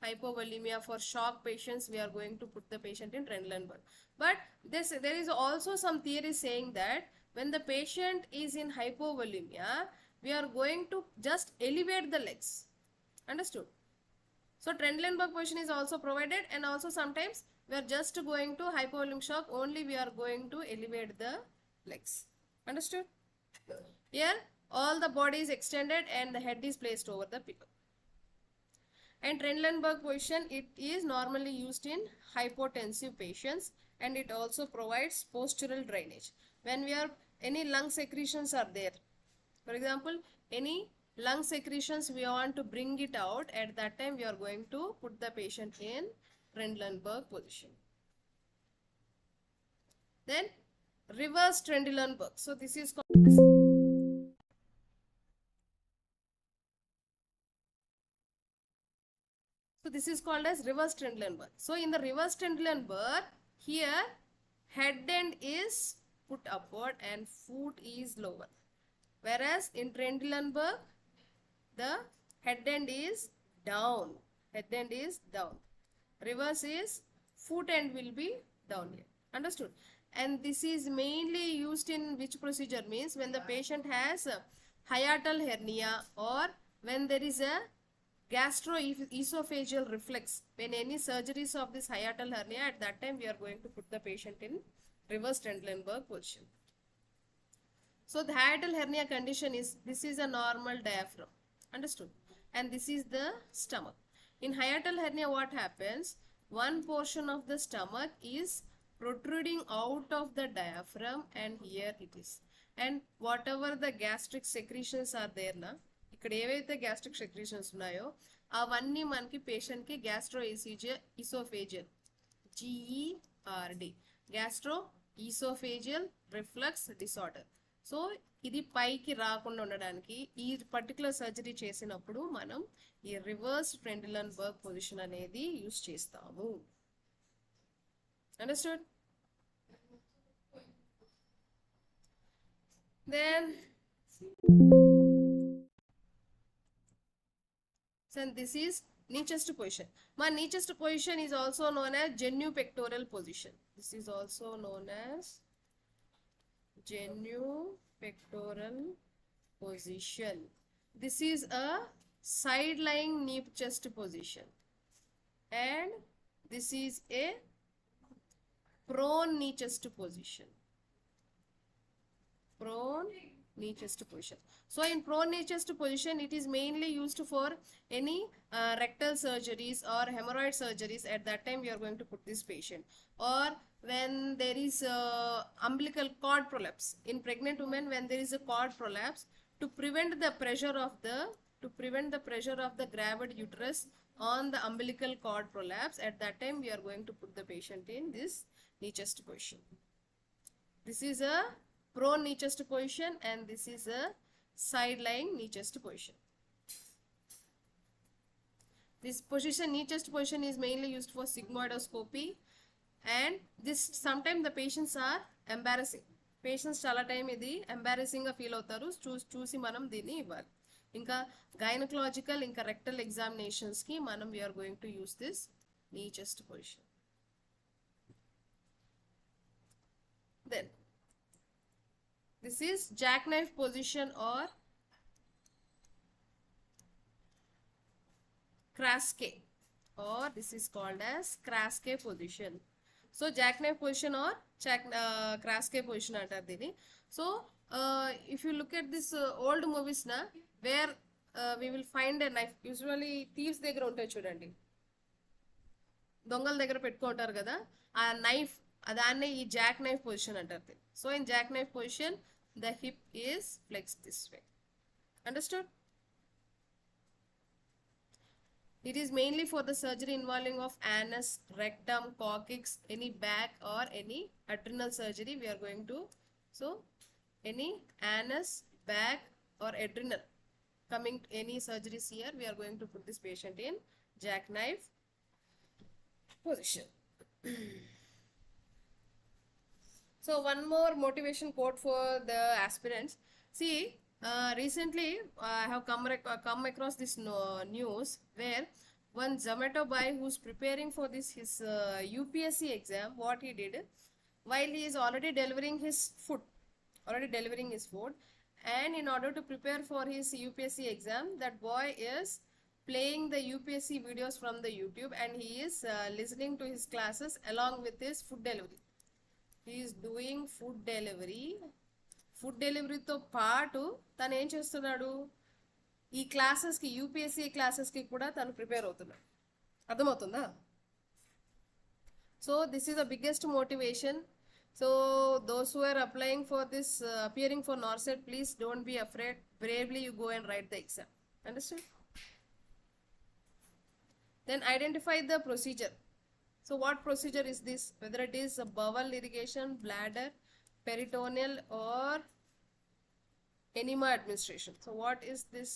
Hypovolemia, for shock patients, we are going to put the patient in Trendelenburg. But there is also some theory saying that when the patient is in hypovolemia, we are going to just elevate the legs. Understood? So Trendelenburg position is also provided, and also sometimes we are just going to hypovolemic shock, only we are going to elevate the legs. Understood? Here all the body is extended and the head is placed over the pillow. And Trendelenburg position, it is normally used in hypotensive patients, and it also provides postural drainage. When we are, any lung secretions are there, for example, any lung secretions we want to bring it out, at that time we are going to put the patient in Trendelenburg position. Then reverse Trendelenburg. So this is called as reverse Trendelenburg. So in the reverse Trendelenburg, here head end is put upward and foot is lower. Whereas in Trendelenburg, the head end is down. Head end is down. Reverse is foot end will be down here. Understood? And this is mainly used in which procedure? Means when the patient has a hiatal hernia, or when there is a gastroesophageal reflex. When any surgeries of this hiatal hernia, at that time we are going to put the patient in reverse Trendelenburg position. So the hiatal hernia condition is, this is a normal diaphragm. Understood? And this is the stomach. In hiatal hernia, what happens? One portion of the stomach is protruding out of the diaphragm, and here it is. And whatever the gastric secretions are there na, ఇక్కడ ఏవైతే gastric secretions ఉన్నాయో అవన్నీ మనకి patient కి గ్యాస్ట్రోఎసోఫేజియల్ GERD గ్యాస్ట్రోఎసోఫేజియల్ reflux disorder. So ఇది పైకి రాకుండా ఉండడానికి ఈ పర్టికులర్ సర్జరీ చేసినప్పుడు మనం ఈ రివర్స్ ట్రెండెలెన్బర్గ్ పొజిషన్ అనేది యూస్ చేస్తాము. Understood? Then this is knee chest position. My knee chest position is also known as genupectoral position. This is also known as genupectoral position. This is a side lying knee chest position, and this is a prone knee chest position. Prone knee chest position. So in prone knee chest position, it is mainly used for any rectal surgeries or hemorrhoid surgeries. At that time we are going to put this patient, or when there is umbilical cord prolapse in pregnant women, when there is a cord prolapse, to prevent the pressure of the gravid uterus on the umbilical cord prolapse, at that time we are going to put the patient in this knee chest position. This is a prone knee chest position, and this is a side lying knee chest position. This position, knee chest position, is mainly used for sigmoidoscopy, and this sometimes the patients are embarrassing. Patients చాలా time ఇది embarrassing గా feel అవుతారు. చూసి మనం దీన్ని ఇవ్వాలి. ఇంకా gynaecological ఇంకా రెక్టల్ ఎగ్జామినేషన్స్ కి మనం we're going to use this knee chest position. Then this is jackknife position or Kraske, or this is called as Kraske position. So jackknife position or Kraske position antaru dini. So if you look at this old movies na, where we will find a knife, usually thieves దగ్గర ఉంటాయి చూడండి, దొంగల దగ్గర పెట్టుకుంటారు కదా, ఆ knife దాన్నే ఈ జాక్ నైఫ్ పొజిషన్ అంటారు. So in Jack knife position the hip is flexed this way. Understood? It is mainly for the surgery involving of anus, rectum, coccyx, any back or any adrenal surgery we are going to. So any anus, back or adrenal coming to any surgeries here, we are going to put this patient in jackknife position. So one more motivation quote for the aspirants. See, recently I have come across this news where one Zomato boy who's preparing for this his UPSC exam, what he did, while he is already delivering his food, and in order to prepare for his UPSC exam, that boy is playing the UPSC videos from the YouTube, and he is listening to his classes along with his food delivery. He is doing food deliveryతో పాటు తను ఏం చేస్తున్నాడు, ఈ క్లాసెస్కి UPSC క్లాసెస్కి కూడా తను prepare అవుతున్నాడు. అర్థమవుతుందా? So this is the biggest motivation. So those who are applying for this appearing for NORCET, please don't be afraid. Bravely you go and write the exam. Understood? Then identify the procedure. So what procedure is this? Whether it is a bowel irrigation, bladder, peritoneal or enema administration. So what is this?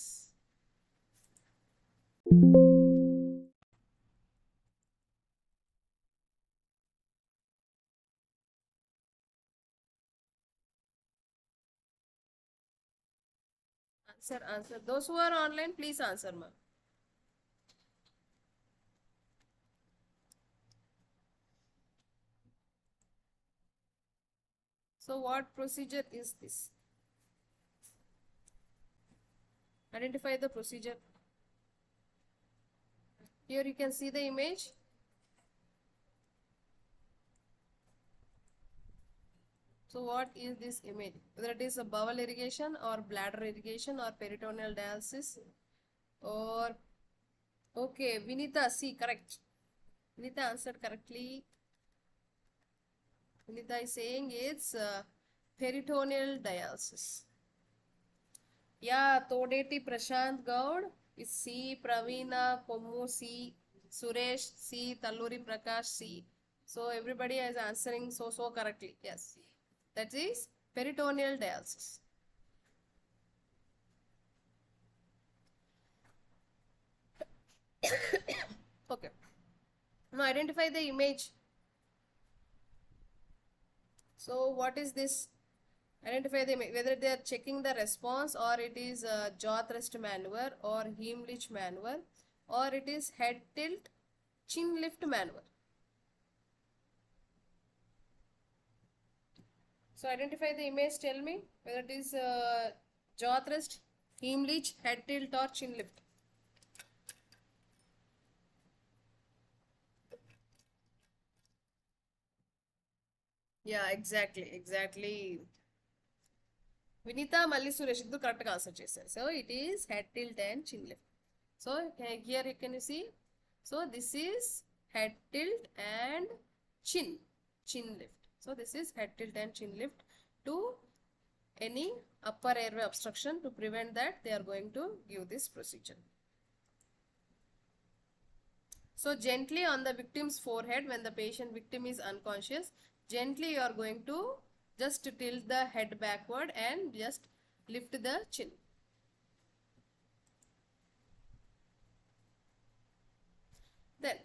Answer. Those who are online, please answer, ma'am. So what procedure is this? Identify the procedure. Here you can see the image. So what is this image? Whether it is a bowel irrigation or bladder irrigation or peritoneal dialysis or... Okay, Vinita, see, correct. Vinita answered correctly. Vinita is saying it's peritoneal dialysis. Yeah, Todeti Prashant Gaud is C, Praveena, Komu C, Suresh C, Talluri Prakash C. So everybody is answering so correctly. Yes, that is peritoneal dialysis. Okay. Now identify the image. So what is this? Identify the image, whether they are checking the response or it is a jaw thrust maneuver or Heimlich maneuver or it is head tilt, chin lift maneuver. So identify the image, tell me whether it is jaw thrust, Heimlich, head tilt or chin lift. Yeah, exactly. Vinita, Malli, Suresh, iddu correct ga answer chesaru. So it is head tilt and chin lift. So here can you see? So this is head tilt and chin lift. So this is head tilt and chin lift to any upper airway obstruction. To prevent that, they are going to give this procedure. So gently on the victim's forehead, when the victim is unconscious, gently you are going to just tilt the head backward and just lift the chin. Then,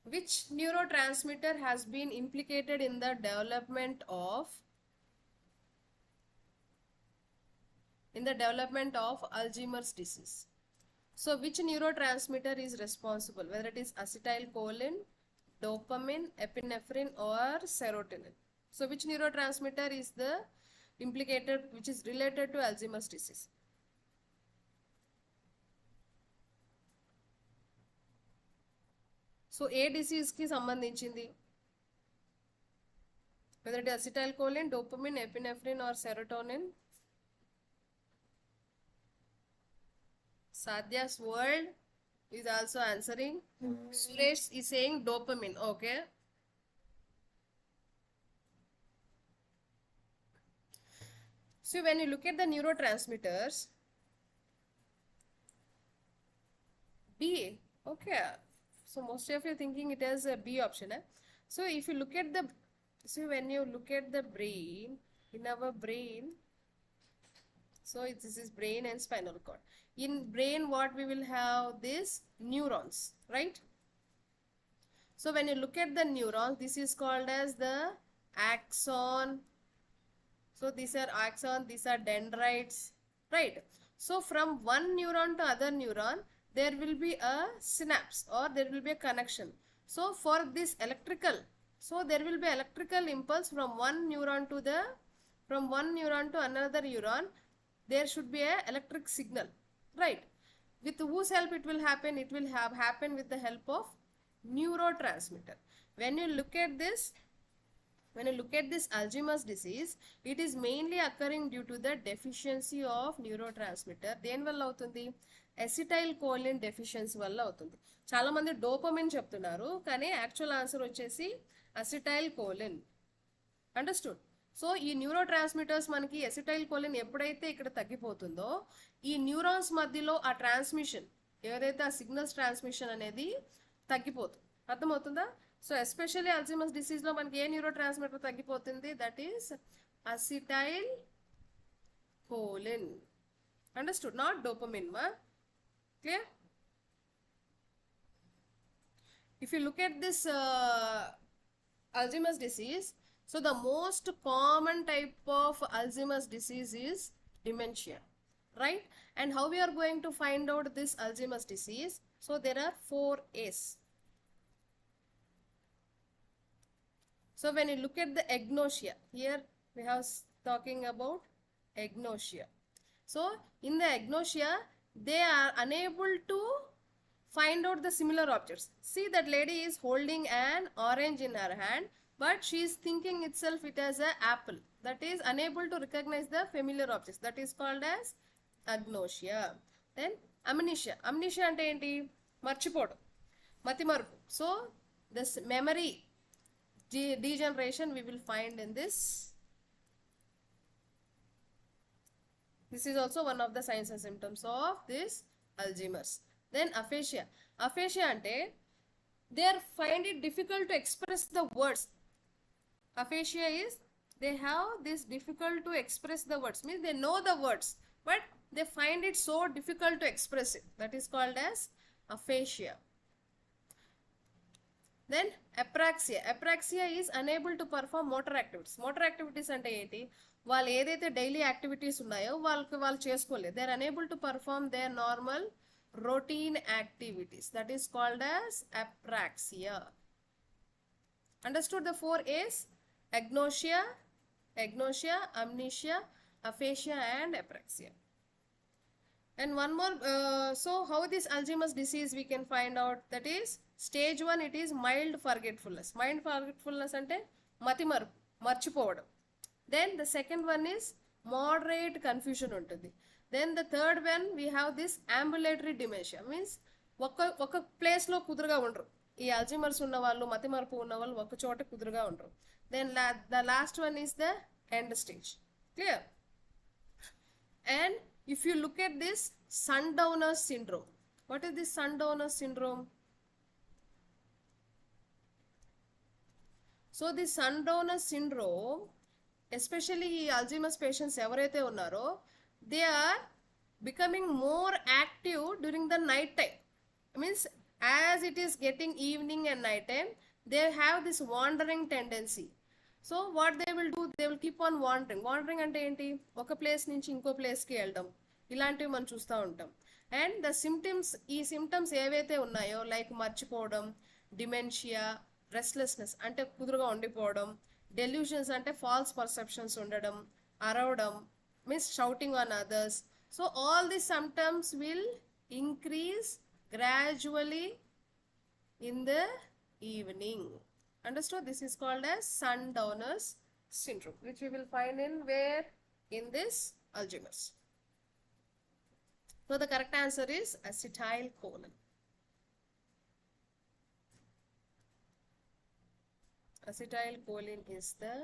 which neurotransmitter has been implicated in the development of Alzheimer's disease? So which neurotransmitter is responsible? Whether it is acetylcholine, dopamine, epinephrine or serotonin. So which neurotransmitter is the implicated, which is related to Alzheimer's disease? So a disease ki sambandhinchindi, whether it is acetylcholine, dopamine, epinephrine or serotonin. Sadhya's world is also answering. Suresh is saying dopamine. Okay. So when you look at the neurotransmitters, B, okay. So most of you thinking it as a B option. So if you look at the, so when you look at the brain, in our brain, so this is brain and spinal cord. In brain, what we will have this neurons, right? So when you look at the neurons, this is called as the axon. So these are axon, these are dendrites, right? So from one neuron to other neuron, there will be a synapse or there will be a connection. So for this electrical, so there will be electrical impulse from one neuron to another neuron. There should be a electric signal, right? With whose help it will happen? It will have happen with the help of neurotransmitter. When you look at this Alzheimer's disease, it is mainly occurring due to the deficiency of neurotransmitter. దేని వల్ల అవుతుంది? Acetylcholine deficiency వల్ల అవుతుంది. చాలా మంది dopamine చెప్తున్నారు, కానీ actual answer వచ్చేసి acetylcholine. అండర్స్టూడ్? సో ఈ న్యూరో ట్రాన్స్మిటర్స్ మనకి ఎసిటైల్కోలిన్ ఎప్పుడైతే ఇక్కడ తగ్గిపోతుందో, ఈ న్యూరాన్స్ మధ్యలో ఆ ట్రాన్స్మిషన్ ఏదైతే ఆ సిగ్నల్స్ ట్రాన్స్మిషన్ అనేది తగ్గిపోతుంది. అర్థమవుతుందా? సో ఎస్పెషల్లీ అల్జీమర్స్ డిసీజ్ లో మనకి ఏ న్యూరో ట్రాన్స్మిటర్ తగ్గిపోతుంది? That is acetylcholine. Understood? Not dopamine. మా clear? If you look at this Alzheimer's disease, so the most common type of Alzheimer's disease is dementia, right? And how we are going to find out this Alzheimer's disease? So there are 4 A's. So when you look at the agnosia, here we have talking about agnosia. So in the agnosia, they are unable to find out the similar objects. See, that lady is holding an orange in her hand, but she is thinking itself it as an apple. That is unable to recognize the familiar objects. That is called as agnosia. Then amnesia. Amnesia ante enti? Marchipodu, matimarpu. So this memory degeneration we will find in this. This is also one of the signs and symptoms of this Alzheimer's. Then aphasia. Aphasia ante they find it difficult to express the words. Aphasia is they have this difficult to express the words. Means they know the words, but they find it so difficult to express it. That is called as aphasia. Then apraxia. Apraxia is unable to perform motor activities. Motor activities ante enti? వాళ్ళు ఏదైతే daily activities ఉన్నాయో వాళ్ళు చేసుకోలేదు. They are unable to perform their normal routine activities. That is called as apraxia. Understood the 4 A's? Agnosia, amnesia, aphasia and apraxia. And one more, so how this Alzheimer's disease we can find out? That is stage 1, it is mild forgetfulness. Mild forgetfulness ante matimarpu, marchipovam. Then the second one is moderate confusion untundi. Then the third one we have this ambulatory dementia. Means ఒక place లో కుదురుగా ఉండరు. ఈ Alzheimer's ఉన్న వాళ్ళు, మతిమరుపు ఉన్న వాళ్ళు ఒక చోట కుదురుగా ఉండరు. Then the last one is the end stage. Clear? And if you look at this Sundowners syndrome, what is this Sundowners syndrome? So this Sundowners syndrome, especially ఈ అల్జీమర్స్ పేషెంట్స్ ఎవరైతే ఉన్నారో, they are becoming more active during the night time. Means as it is getting evening and night time, they have this wandering tendency. So what they will do, they will keep on wandering. Wandering ante enti? Oka place nunchi inko place ki veldam. Ilantivi మనం చూస్తూ ఉంటాం. And the symptoms, ఈ symptoms ఏవైతే ఉన్నాయో, like మర్చిపోవడం, dementia, restlessness అంటే కుదురుగా ఉండిపోవడం, delusions అంటే false perceptions ఉండడం, అరవడం, means shouting on others. So all these symptoms will increase gradually in the evening. Understood? This is called as Sundowners syndrome, which we will find in where? In this Alzheimer's. So the correct answer is acetylcholine. Acetylcholine is the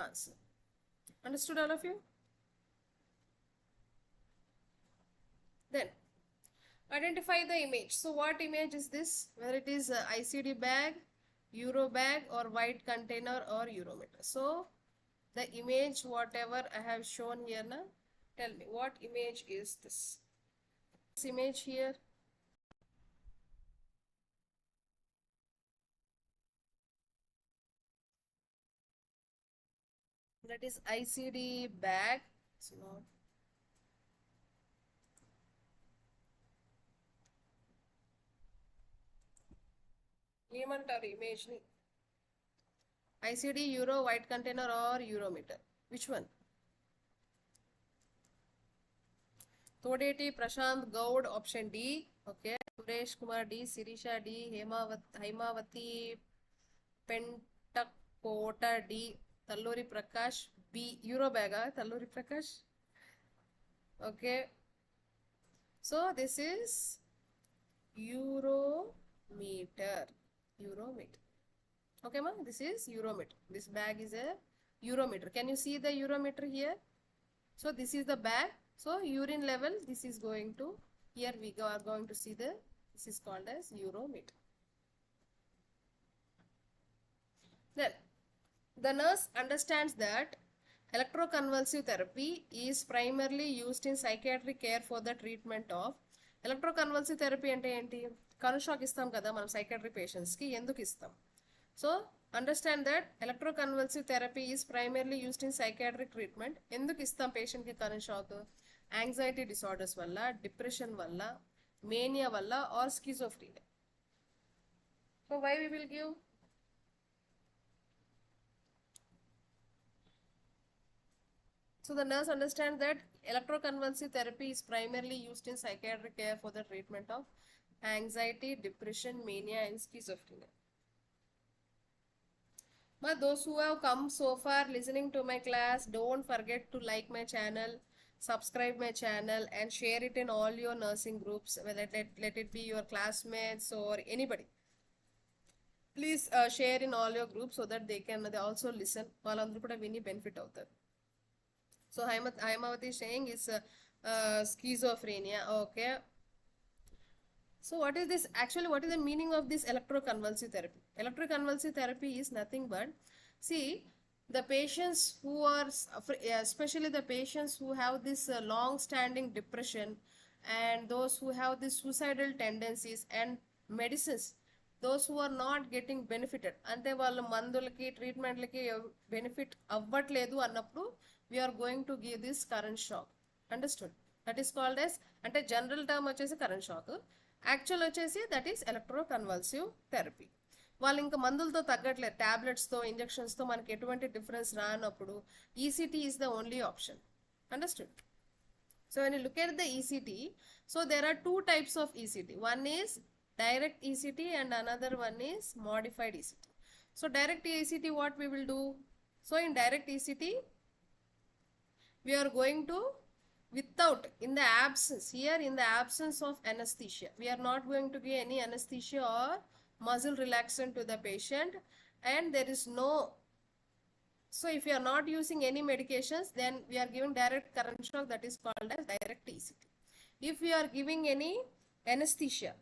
answer. Understood all of you? Then identify the image. So what image is this? Whether it is ICD bag, Euro bag, or white container or Urometer. So the image whatever I have shown here now, tell me what image is this? This image here. That is ICD bag. It's not. ఏమంటారు image ని? ICD, Euro, white container or Urometer? Which one? Todeti Prashant Gaud, option D. Okay. Suresh Kumar D, Sirisha D, Haimavati Pentakota D, Talluri Prakash B. Euro bag, Talluri Prakash. Okay. So this is Urometer. Urometer. Okay, ma? This is Urometer. This bag is a Urometer. Can you see the Urometer here? So this is the bag. So urine level, this is going to, here we are going to see this is called as Urometer. Then the nurse understands that electroconvulsive therapy is primarily used in psychiatric care for the treatment of electroconvulsive therapy ante enti కను shock ఇస్తాం కదా మనం psychiatric patients కి ఎందుకు ఇస్తాం so understand that electroconvulsive therapy is primarily used in psychiatric treatment ఎందుకు ఇస్తాం patient కి కను షాక్ యాంగ్జైటీ డిసార్డర్స్ వల్ల డిప్రెషన్ వల్ల మేనియా వల్ల or schizophrenia so why we will give So the nurse understands that electroconvulsive therapy is primarily used in psychiatric care for the treatment of anxiety, depression, mania and schizophrenia. But those who have come so far listening to my class, don't forget to like my channel, subscribe my channel and share it in all your nursing groups, whether let it be your classmates or anybody. Please share in all your groups so that they also listen. Valandaru kuda vini benefit avutaru. So Haimavati is saying is schizophrenia. Okay. So what is this? Actually, what is the meaning of this electroconvulsive therapy? Electroconvulsive therapy is nothing but, see, the patients who are, especially the patients who have this long-standing depression and those who have these suicidal tendencies and medicines, those who are not getting benefited, ante వాళ్ళ మందులకి ట్రీట్మెంట్లకి benefit అవ్వట్లేదు అన్నప్పుడు we are going to give this current shock. Understood? That is called as, ante general term వచ్చేసి current shock, actual వచ్చేసి that is electroconvulsive therapy. వాళ్ళు ఇంకా మందులతో తగ్గట్లేదు, టాబ్లెట్స్తో ఇంజెక్షన్స్తో మనకి ఎటువంటి డిఫరెన్స్ రానప్పుడు ECT is the only option. Understood? So when you look at the ECT, so there are two types of ECT. One is direct ECT and another one is modified ECT. So direct ECT, what we will do? So in direct ECT, we are going to, without, in the absence, here in the absence of anesthesia, we are not going to give any anesthesia or muscle relaxant to the patient, and there is no, so if you are not using any medications, then we are giving direct current shock, that is called as direct ECT. If we are giving any anesthesia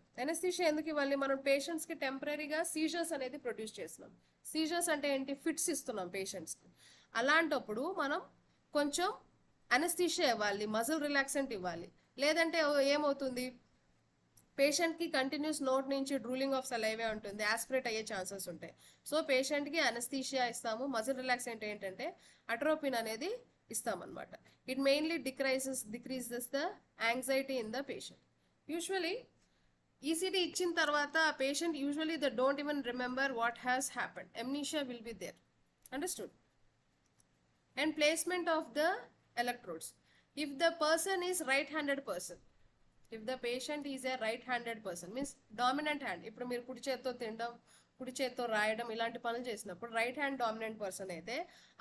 ఎందుకు ఇవ్వాలి, మనం patients కి టెంపరీగా scissors అనేది produce చేస్తున్నాం. Scissors అంటే ఏంటి, fits ఇస్తున్నాం పేషెంట్స్ కి. అలాంటప్పుడు మనం కొంచెం అనస్థీషియా ఇవ్వాలి, మజిల్ రిలాక్సెంట్ ఇవ్వాలి. లేదంటే ఏమవుతుంది, పేషెంట్కి కంటిన్యూస్ నోట్ నుంచి డ్రూలింగ్ ఆఫ్ సలైవే ఉంటుంది, యాస్పిరేట్ అయ్యే ఛాన్సెస్ ఉంటాయి. సో పేషెంట్కి అనస్థీషియా ఇస్తాము. మజిల్ రిలాక్సెంట్ ఏంటంటే అట్రోపిన్ అనేది ఇస్తామన్నమాట. It mainly decreases the anxiety in the patient. Usually ECT ఇచ్చిన తర్వాత patient usually they don't even remember what has happened. amnesia will be there. Understood? And placement of the electrodes. If the person is right-handed person, if the patient is a right-handed person, means dominant hand, ఇప్పుడు మీరు కుడి చేత్తో తినడం, కుడి చేత్తో రాయడం ఇలాంటి పనులు చేసినప్పుడు రైట్ హ్యాండ్ డామినెంట్ పర్సన్ అయితే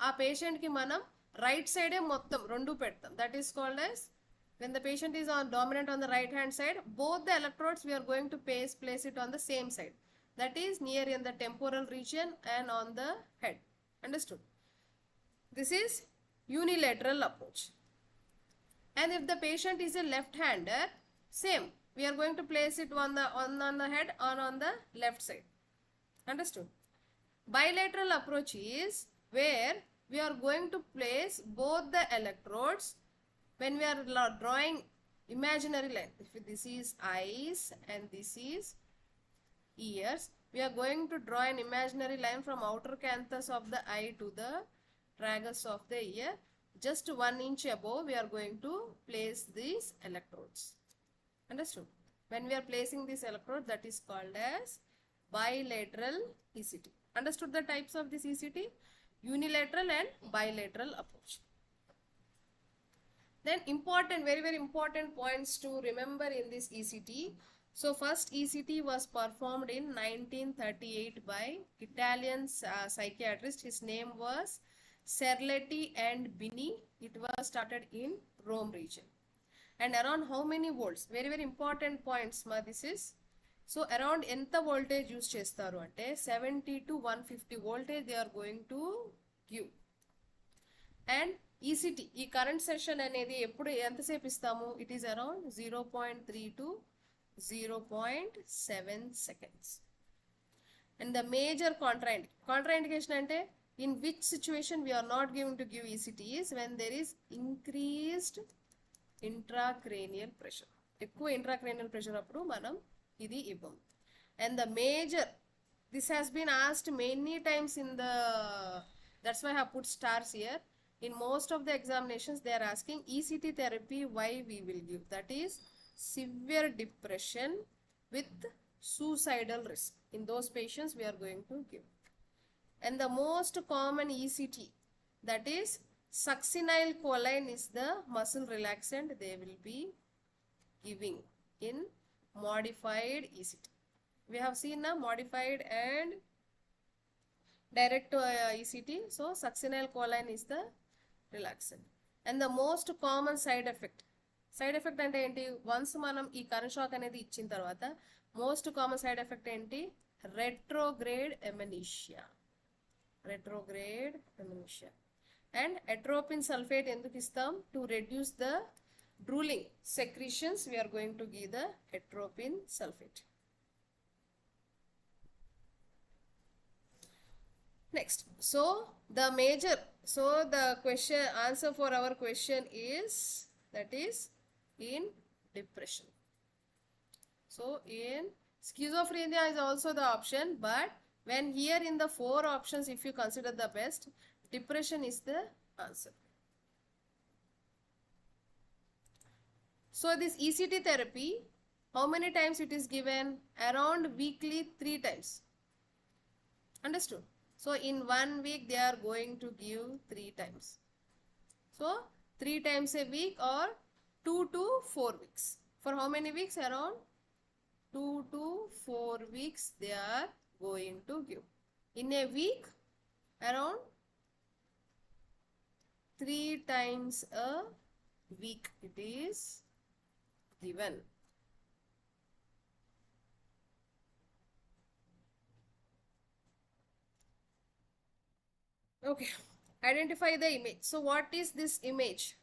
ఆ పేషెంట్కి మనం రైట్ సైడే మొత్తం రెండు పెడతాం. That is called as, when the patient is dominant on the right hand side, both the electrodes we are going to place it on the same side, that is near in the temporal region and on the head. Understood? This is unilateral approach. And if the patient is a left-hander, Same. We are going to place it on the head or on the left side. Understood? Bilateral approach is where we are going to place both the electrodes when we are drawing imaginary line. If this is eyes and this is ears, we are going to draw an imaginary line from outer canthus of the eye to the tragus of the ear. Just 1 inch above, we are going to place these electrodes. Understood? When we are placing this electrode, that is called as bilateral ECT. Understood the types of this ECT? Unilateral and bilateral approach. Then important, very, very important points to remember in this ECT. So first ECT was performed in 1938 by Italian psychiatrist. His name was Serletti and Bini. It was started in Rome region. And around how many volts? Very, very important points. This is. So around enta voltage use chestaru ante 70 to 150 voltage they are going to give. And ECT, ఈ current session అనేది ఎప్పుడు ఎంతసేపు ఇస్తాము? It is around 0.3 to 0.7 seconds. And the major contraindication ante in which situation we are not going to give ECT is when there is increased intracranial pressure. ఎక్కువ intracranial pressure అప్పుడు మనం ఇది ఇవ్వం. And the major, this has been asked many times in the, that's why I have put stars here. In most of the examinations they are asking ECT therapy why we will give. That is severe depression with suicidal risk. In those patients we are going to give. And the most common ECT, that is succinylcholine is the muscle relaxant they will be giving in modified ECT. We have seen now modified and direct to ECT. So succinylcholine is the relaxant. And the most common side effect అంటే ఏంటి? Once మనం ఈ current shock అనేది ఇచ్చిన తర్వాత most common side effect ఏంటి? Retrograde ఎమనీషియా. And atropine sulfate ఎందుకు ఇస్తాం? To reduce the drooling secretions, we are going to give the atropine sulfate. Next, so the answer for our question is, that is in depression. So in schizophrenia is also the option, but when here in the 4 options if you consider the best, depression is the answer. So this ECT therapy, how many times it is given? Around weekly 3 times. Understood? So in 1 week they are going to give 3 times. So 3 times a week or 2 to 4 weeks. For how many weeks? Around 2 to 4 weeks they are going to give. In a week, around 3 times a week it is given. Okay, identify the image. So what is this image?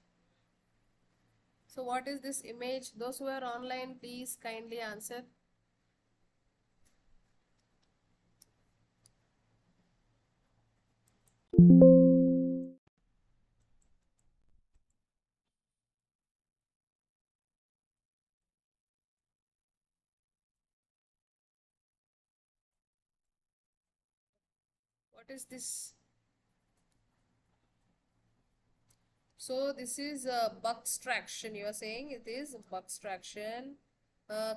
So what is this image? Those who are online, please kindly answer. What is this? So this is buckstraction. You are saying it is buckstraction.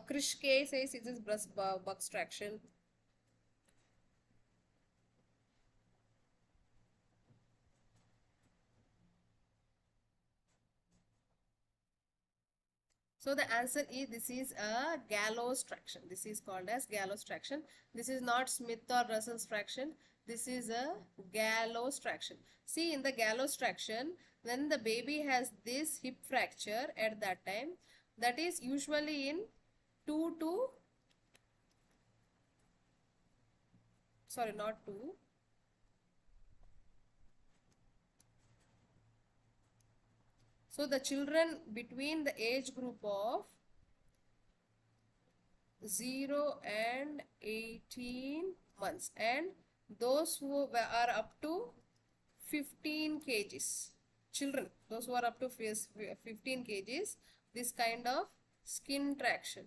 Krish K says it is buckstraction. So the answer is, this is a Gallows traction. This is called as Gallows traction. This is not Smith or Russell's traction. This is a Gallows traction. See, in the Gallows traction, when the baby has this hip fracture at that time, that is usually in 2 to, sorry, not 2. So the children between the age group of 0 and 18 months, and those who are up to 15 kgs, children, those who are up to 15 kgs, this kind of skin traction,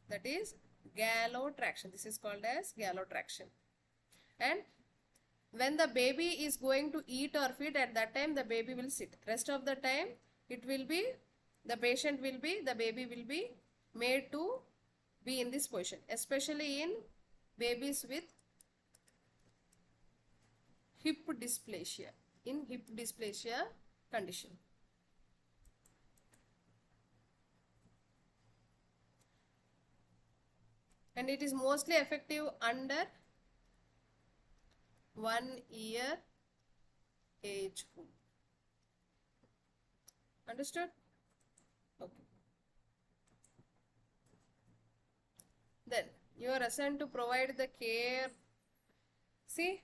that is Gallow traction. This is called as Gallow traction. And when the baby is going to eat or feed, at that time the baby will sit. Rest of the time it will be, the baby will be made to be in this position, especially in babies with hip dysplasia, in hip dysplasia condition. And it is mostly effective under 1 year age group. Understood? Okay. Then you are assigned to provide the care. See,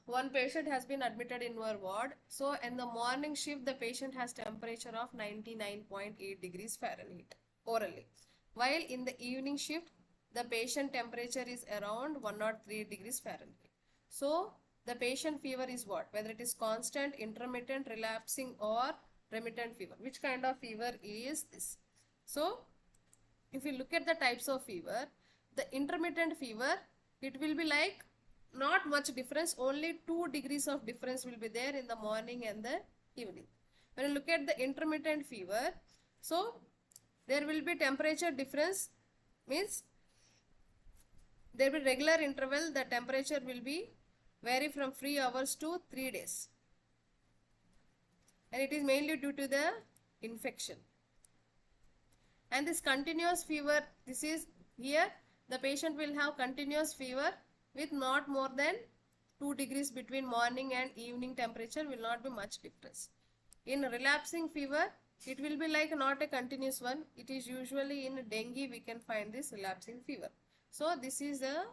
one patient has been admitted in our ward. So in the morning shift, the patient has temperature of 99.8 degrees Fahrenheit orally. While in the evening shift, the patient temperature is around 103 degrees Fahrenheit. So the patient fever is what? Whether it is constant, intermittent, relapsing or remittent fever. Which kind of fever is this? So if you look at the types of fever, the intermittent fever, it will be like not much difference, only 2 degrees of difference will be there in the morning and the evening. When you look at the intermittent fever, so there will be temperature difference, means there will be regular interval, the temperature will be vary from 3 hours to 3 days. And it is mainly due to the infection. And this continuous fever, this is here, the patient will have continuous fever with not more than 2 degrees between morning and evening temperature, will not be much difference. In relapsing fever, it will be like not a continuous one. It is usually in dengue we can find this relapsing fever. So this is a,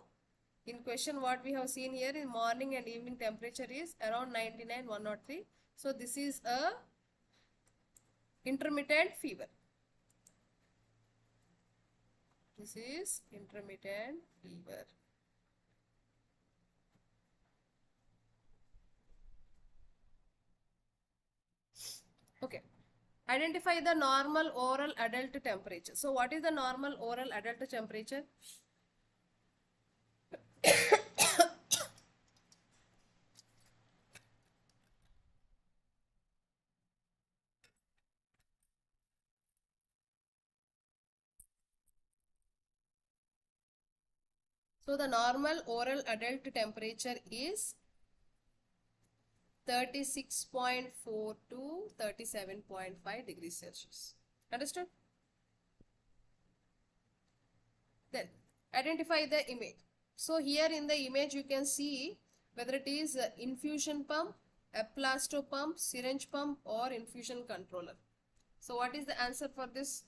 in question what we have seen here, in morning and evening temperature is around 99, 103. So this is a intermittent fever. This is intermittent fever. Okay. Identify the normal oral adult temperature. So what is the normal oral adult temperature? So the normal oral adult temperature is 36.4 to 37.5 degrees Celsius. Understood? Then identify the image. So here in the image you can see whether it is infusion pump, aplasto pump, syringe pump or infusion controller. So what is the answer for this?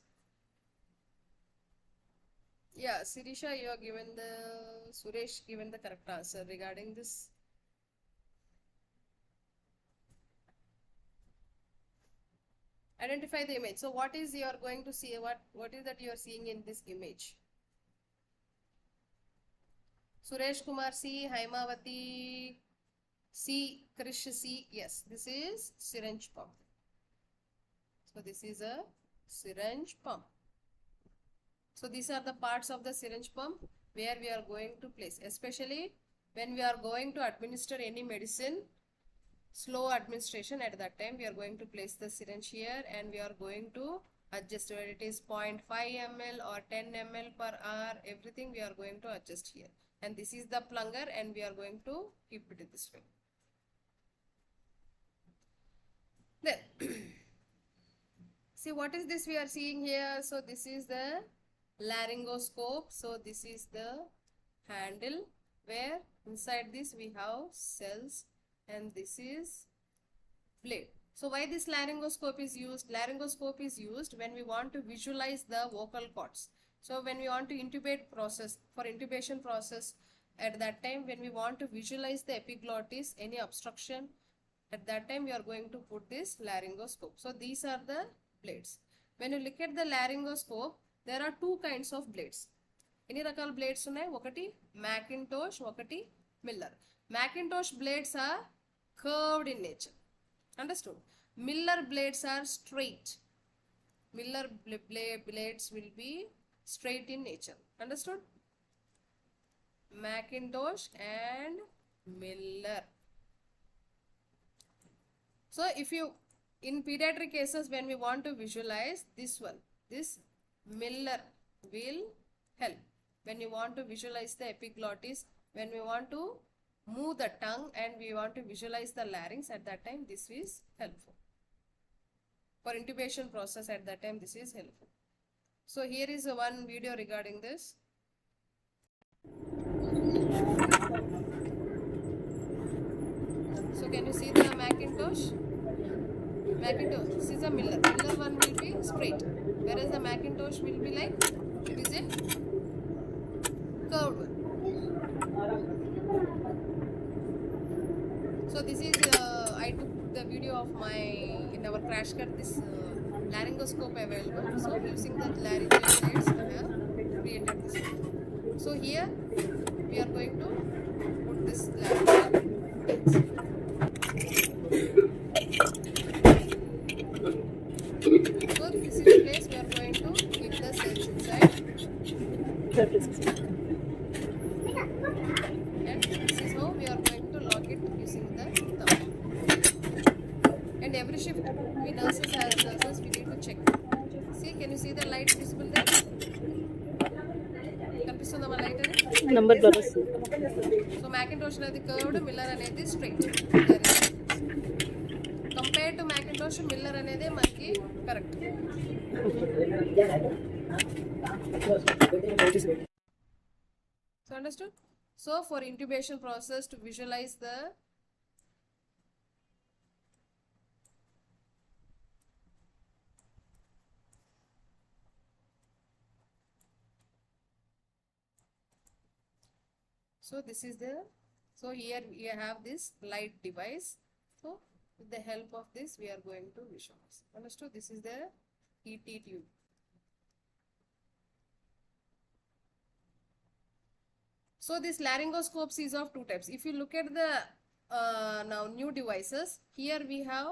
Yeah, Sirisha, you have given the, Suresh given the correct answer regarding this. Identify the image. So what is you are going to see, what is that you are seeing in this image? Suresh Kumar C, Haimavati C, Krish C. Yes, this is syringe pump. So this is a syringe pump. So these are the parts of the syringe pump where we are going to place, especially when we are going to administer any medicine, slow administration, at that time we are going to place the syringe here and we are going to adjust whether it is 0.5 ml or 10 ml per hour, everything we are going to adjust here. And this is the plunger and we are going to keep it this way. Then see what is this we are seeing here. So this is the laryngoscope. So this is the handle where inside this we have cells and this is blade. So why this laryngoscope is used? Laryngoscope is used when we want to visualize the vocal cords. So when we want to intubate process, for intubation process, at that time when we want to visualize the epiglottis, any obstruction, at that time we are going to put this laryngoscope. So these are the blades. When you look at the laryngoscope, there are two kinds of blades. ఎన్ని రకాల blades ఉన్నాయి? ఒకటి Macintosh, ఒకటి Miller. Macintosh blades are curved in nature. Understood? Miller blades are straight. Miller blades will be straight in nature. Understood? Macintosh and Miller. So if you, in pediatric cases, when we want to visualize this one, this Miller will help. When you want to visualize the epiglottis, when we want to move the tongue and we want to visualize the larynx, at that time this is helpful. For intubation process, at that time this is helpful. So here is one video regarding this. So can you see the Macintosh? Macintosh, this is a Miller. Miller one will be straight, whereas the Macintosh will be like, it is a curved one. So this is, I took the video of my, in our crash cut, this laryngoscope available. So using the laryngeal blades, I have created this one. So here we are going to put this laryngeal blades. So this is the place we are going to keep the cells inside. And this is how we are going to lock it using the thumb. And every shift we nurses as nurses we need to check. See, can you see the light visible there? కనిపిస్తుందా మా light అని? Number ద్వారా. So Macintosh అనేది curved, Miller అనేది straight. Compared to Macintosh, Miller అనేది మనకి correct. So understood? So for intubation process, to visualize the so this is the, so here we have this light device. So with the help of this we are going to visualize. Understood? This is the ET tube. So this laryngoscopes is of two types. If you look at the now new devices, here we have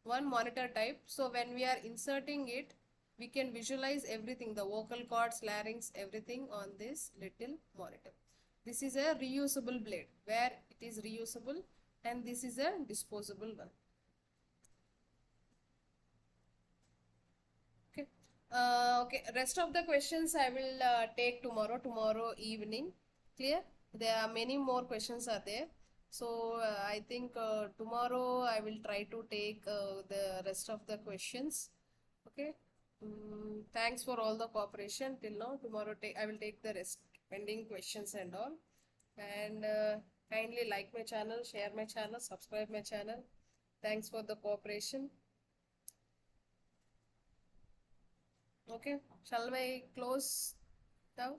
one monitor type. So when we are inserting it, we can visualize everything, the vocal cords, larynx, everything on this little monitor. This is a reusable blade, where it is reusable, and this is a disposable one. Okay. Okay. Rest of the questions I will take tomorrow evening. Clear? There are many more questions are there. So I think tomorrow I will try to take the rest of the questions. Okay. Thanks for all the cooperation till now. Tomorrow I will take the rest pending questions and all. And kindly like my channel, share my channel, subscribe my channel. Thanks for the cooperation. Okay. Shall I close now?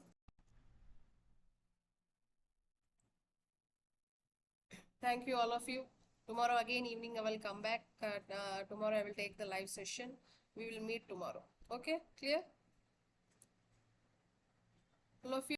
Thank you all of you. Tomorrow again evening I will come back. Tomorrow I will take the live session. We will meet tomorrow. Okay, clear? All of you.